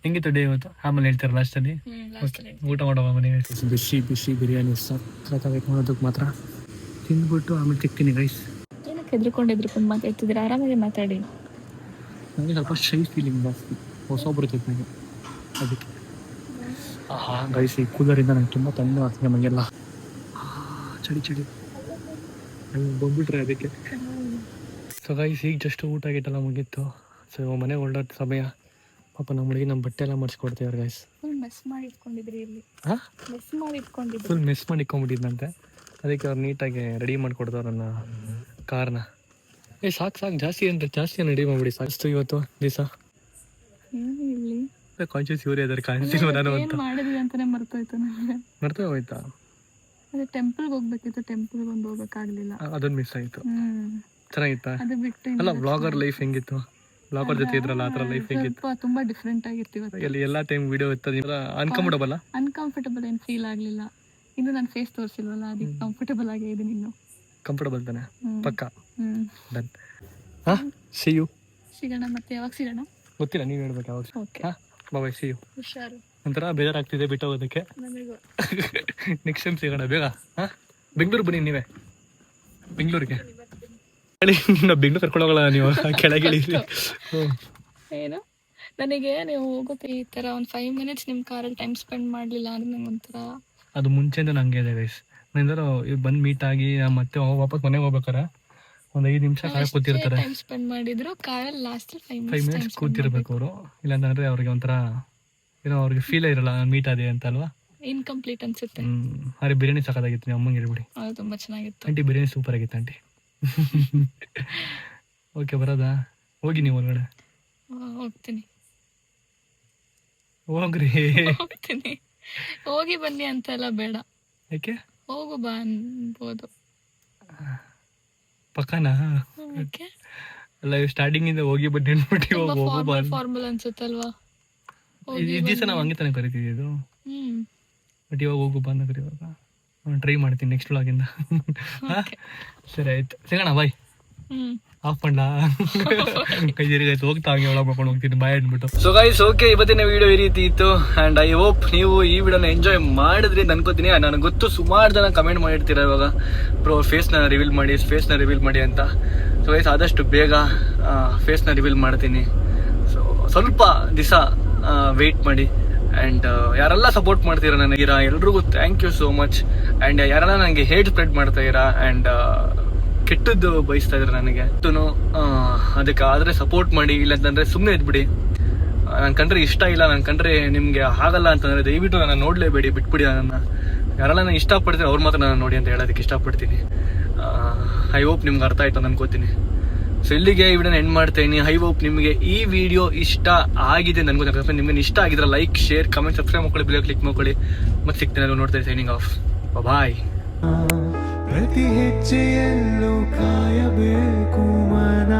ಹೆಂಗಿತ್ತು ಡೇ ಇವತ್ತು? ಆಮೇಲೆ ಹೇಳ್ತಾರೆ ಲಾಸ್ಟಲ್ಲಿ. ಊಟ ಮಾಡೋಣ ಮನೆ. ಬಿಸಿ ಬಿಸಿ ಬಿರಿಯಾನಿ ಸಾಕಾಗಬೇಕು ಮಾಡೋದಕ್ಕೆ ಮಾತ್ರ. ತಿಂದ್ಬಿಟ್ಟು ಆಮೇಲೆ ಸಿಗ್ತೀನಿ ಗೈಸ್. ಏನಕ್ಕೆ ಹೆದ್ರುಕೊಂಡು ಮಾತಾಡ್ತಿದ್ದೀರಾ? ಆರಾಮಾಗಿ ಮಾತಾಡಿ. ನನಗೆ ಸ್ವಲ್ಪ ಶೈ ಫೀಲಿಂಗ್ ಜಾಸ್ತಿ, ಹೊಸೊಬ್ಬರು ನನಗೆ, ಅದಕ್ಕೆ. ಗೈಸ್ ಈ ಕೂಲರಿಂದ ನಂಗೆ ತುಂಬ ತಣ್ಣು ಆಗ್ತದೆ ನಮಗೆಲ್ಲ. ಚಳಿ ಬಂದ್ಬಿಟ್ರೆ ಅದಕ್ಕೆ. ಸೊ ಗೈಸ್ ಈಗ ಜಸ್ಟ್ ಊಟ ಆಗಿಟ್ಟೆಲ್ಲ ಮುಗೀತು. ಸೊ ಮನೆಗೆ ಹೊರಡೋ ಸಮಯ. ಪಾಪ ನಮ್ಮ ಹುಡುಗಿ ನಮ್ಮ ಬಟ್ಟೆ ಎಲ್ಲ ಮಾಡಿಸ್ಕೊಡ್ತೀವ್ರಿ ಗೈಸ್. ಫುಲ್ ಮೆಸ್ ಮಾಡಿ ಇಟ್ಕೊಂಡಿದ್ರಿ ಇಲ್ಲಿ. ಫುಲ್ ಮೆಸ್ ಮಾಡಿ ಇಟ್ಕೊಂಡ್ಬಿಟ್ಟಿದ್ದಂತೆ, ಅದಕ್ಕೆ ಅವ್ರು ನೀಟಾಗಿ ರೆಡಿ ಮಾಡಿಕೊಡ್ದವ್ರು ನನ್ನ ಕಾರ್ನ. ಸಾಕು ಜಾಸ್ತಿ ಏನು ರೆಡಿ ಮಾಡಿಬಿಡಿ ಸಾಕು ಇವತ್ತು ದಿವಸ. ಕಾನ್ಶಿಯಸ್ ಇವರೇ ಅದಾರೆ, ಕಾಣಿಸ್ತಿಲ್ವ ನಾನು ಅಂತ. ಮಾಡಿದ್ವಿ ಅಂತಾನೆ ಮರ್ತೋಯ್ತು ಹೋಯ್ತಾ? ಅದೇ ಟೆಂಪಲ್ಗೆ ಹೋಗ್ಬೇಕಿತ್ತು, ಟೆಂಪಲ್ಗೆ ಒಂದು ಹೋಗಕ್ಕಾಗಲಿಲ್ಲ, ಅದೊಂದು ಮಿಸ್ ಆಯಿತು. ಚೆನ್ನಾಗಿತ್ತಾ? ಅದು ಬಿಟ್ಟು ಅಲ್ಲ ಬ್ಲಾಗರ್ ಲೈಫ್ ಹೆಂಗಿತ್ತು? ಬ್ಲಾಗರ್ ಜೊತೆ ಇದ್ರಲ್ಲ ಆ ಥರ ಲೈಫ್ ಹೆಂಗಿತ್ತು? ತುಂಬಾ ಡಿಫ್ರೆಂಟ್ ಆಗಿರ್ತೀವಿ. ಎಲ್ಲ ಟೈಮ್ ವಿಡಿಯೋ ಇರ್ತದೆ, ಅನ್ಕಂಫರ್ಟಬಲ್ ಏನು ಫೀಲ್ ಆಗಲಿಲ್ಲ. ಇನ್ನು ನಾನು ಫೇಸ್ ತೋರಿಸಿಲ್ವಲ್ಲ, ಅದಕ್ಕೆ ಕಂಫರ್ಟಬಲ್ ಆಗೇ ಇದೀನಿ. ಇನ್ನು ಕಂಫರ್ಟಬಲ್ ತಾನೆ? ಪಕ್ಕ ಡನ್. C you. ಸಿಗೋಣ. ಮತ್ತೆ ಯಾವಾಗ ಸಿಗೋಣ ಗೊತ್ತಿಲ್ಲ, ನೀವು ಹೇಳ್ಬೇಕು ಯಾವಾಗ. Okay bye, see you. ಹುಷಾರು. ಒಂಥರ ಬೇಜಾರಾಗ್ತಿದೆ ಬಿಟ್ಟು ಹೋಗೋದಕ್ಕೆ. ನೆಕ್ಸ್ಟ್ ಟೈಮ್ ಸಿಗೋಣ ಬೇಗ. ಬೆಂಗಳೂರು ಬನ್ನಿ ನೀವೇ, ಬೆಂಗಳೂರಿಗೆ. ನಾವು ಬೆಂಗಳೂರು ಕರ್ಕೊಂಡು ಹೋಗಲ್ಲ, ನೀವು ಕೆಳಗೆ ಏನು ನನಗೆ ನೀವು ಹೋಗುತ್ತೆ ಈ ಥರ ಒಂದು 5 minutes ನಿಮ್ಮ ಕಾರಲ್ಲಿ ಟೈಮ್ ಸ್ಪೆಂಡ್ ಮಾಡಲಿಲ್ಲ ಅಂದ್ರೆ ನಂಗೆ ಒಂಥರ. ಅದು ಮುಂಚೆಯಿಂದ ನಂಗೆ ಇದೆ ಗೈಸ್. ನಂತರ ಬಂದು ಮೀಟ್ ಆಗಿ ಮತ್ತೆ ವಾಪಸ್ ಮನೆಗೆ ಹೋಗ್ಬೇಕಾರೆ ಒಂದು 5 ನಿಮಿಷ ಕಾಯಿ ಕೂತಿರ್ತಾರೆ. ಟೈಮ್ ಸ್ಪೆಂಡ್ ಮಾಡಿದ್ರು ಕಾರಲ್ಲಿ ಲಾಸ್ಟ್ 5 minutes ಕೂತಿರ್ಬೇಕು ಅವರು. ಇಲ್ಲಾಂತಂದ್ರೆ ಅವ್ರಿಗೆ ಒಂಥರ ಏನೋ ಅವ್ರಿಗೆ ಫೀಲ್ ಇರಲ್ಲ ಮೀಟ್ ಆದೆ ಅಂತ ಅಲ್ವಾ, ಇನ್ಕಂಪ್ಲೀಟ್ ಅನ್ಸುತ್ತೆ. ಅರೆ ಬಿರಿಯಾನಿ ಸಾಕಾಗಿತ್ತು, ನೀವು ಅಮ್ಮಂಗೆ ಹೇಳ್ಬಿಡಿ. ಅದು ತುಂಬ ಚೆನ್ನಾಗಿತ್ತು ಆಂಟಿ, ಬಿರಿಯಾನಿ ಸೂಪರ್ ಆಗಿತ್ತು ಆಂಟಿ. ಓಕೆ ಬರೋದಾ? ಹೋಗಿ ನೀವು ಹೊರಗಡೆ. ಹೋಗ್ತೀನಿ. ಹೋಗ್ತೀನಿ, ಹೋಗಿ ಬನ್ನಿ ಅಂತ ಎಲ್ಲ ಬೇಡ. ಯಾಕೆ? ಹೋಗು ಬಾ ಅನ್ಬೋದು. ಪಕ್ಕನಾ? ಅಲ್ಲ ಸ್ಟಾರ್ಟಿಂಗ್ ಇಂದ ಹೋಗಿ ಬನ್ನಿ ಅನ್ಬಿಟ್ಟು ಹೋಗು ಬಾ ಫಾರ್ಮಲ್ ಅನ್ಸುತ್ತಲ್ವಾ? ಈ ದಿವಸ ನಾವು ಹಂಗೆ ತಾನೇ ಕರಿತೀವಿ ಇದು. ಬಟ್ ಇವಾಗ ಹೋಗು ಬಾ ಅಂತ ಕರಿವಾಗ ಟ್ರೈ ಮಾಡ್ತೀನಿ ನೆಕ್ಸ್ಟ್ ವ್ಲಾಗಿಂದ. ಸರಿ ಆಯ್ತು, ಸಿಗೋಣ. ಬಾಯ್. ಆಫ್ ಮಾಡ್ಲಾ? ಕೈ ಜರಿಗಾಯ್ತು, ಹೋಗ್ತಾ ಹಂಗೆ ಒಳಗೆ ಮಾಡ್ಕೊಂಡು ಹೋಗ್ತೀನಿ ಬಾಯ್ ಅಂದ್ಬಿಟ್ಟು. ಸೊ ಗೈಸ್, ಓಕೆ, ಇವತ್ತಿನ ವಿಡಿಯೋ ಈ ರೀತಿ ಇತ್ತು. ಆ್ಯಂಡ್ ಐ ಹೋಪ್ ನೀವು ಈ ವಿಡಿಯೋನ ಎಂಜಾಯ್ ಮಾಡಿದ್ರಿ ಅಂತ ಅನ್ಕೋತೀನಿ. ನನಗೆ ಗೊತ್ತು ಸುಮಾರು ಜನ ಕಮೆಂಟ್ ಮಾಡಿರ್ತೀರ ಇವಾಗ, ಬ್ರೋ ಫೇಸ್ನ ರಿವೀಲ್ ಮಾಡಿ ಅಂತ. ಸೊ ಗೈಸ್, ಆದಷ್ಟು ಬೇಗ ಫೇಸ್ನ ರಿವೀಲ್ ಮಾಡ್ತೀನಿ. ಸೊ ಸ್ವಲ್ಪ ದಿವಸ ವೆಯ್ಟ್ ಮಾಡಿ. ಆ್ಯಂಡ್ ಯಾರೆಲ್ಲ ಸಪೋರ್ಟ್ ಮಾಡ್ತೀರಾ ನನಗಿರಾ ಎಲ್ರಿಗೂ thank you so much. And ಯಾರೆಲ್ಲ ನನಗೆ ಹೇಟ್ ಸ್ಪ್ರೆಡ್ ಮಾಡ್ತಾ ಇರಾ ಆ್ಯಂಡ್ ಕೆಟ್ಟದ್ದು ಬಯಸ್ತಾ ಇದ್ರೆ ನನಗೆ ಅದಕ್ಕೆ ಆದರೆ ಸಪೋರ್ಟ್ ಮಾಡಿ, ಇಲ್ಲಂತಂದರೆ ಸುಮ್ಮನೆ ಇದ್ಬಿಡಿ. ನನ್ನ ಕಂಡ್ರೆ ಇಷ್ಟ ಇಲ್ಲ, ನನ್ನ ಕಂಡ್ರೆ ನಿಮಗೆ ಆಗಲ್ಲ ಅಂತಂದರೆ ದಯವಿಟ್ಟು ನನ್ನ ನೋಡಲೇಬೇಡಿ, ಬಿಟ್ಬಿಡಿ. ನನ್ನ ಯಾರೆಲ್ಲ ನಾನು ಇಷ್ಟಪಡ್ತೀನಿ ಅವ್ರು ಮಾತ್ರ ನಾನು ನೋಡಿ ಅಂತ ಹೇಳೋದಕ್ಕೆ ಇಷ್ಟಪಡ್ತೀನಿ. ಐ ಹೋಪ್ ನಿಮ್ಗೆ ಅರ್ಥ ಆಯ್ತು ಅಂತ ಅನ್ಕೋತೀನಿ. ಸೊ ಇಲ್ಲಿಗೆ ಈ ವಿಡಿಯೋನ ಎಂಡ್ ಮಾಡ್ತೀನಿ. ಐ ಹೋಪ್ ನಿಮಗೆ ಈ ವಿಡಿಯೋ ಇಷ್ಟ ಆಗಿದೆ ನನಗೂ. ನಿಮ್ಗೆ ಇಷ್ಟ ಆಗಿದ್ರೆ ಲೈಕ್, ಶೇರ್, ಕಮೆಂಟ್, ಸಬ್ಸ್ಕ್ರೈಬ್ ಮಾಡ್ಕೊಳ್ಳಿ, ಬೆಲ್ ಕ್ಲಿಕ್ ಮಾಡ್ಕೊಳ್ಳಿ. ಮತ್ತೆ ಸಿಗ್ತೀನಿ, ನೋಡ್ತೀನಿ. Signing off. ಬಾಯ್. ಪ್ರತಿ ಹೆಜ್ಜೆಯಲ್ಲೂ ಕಾಯಬೇಕು ಮನ.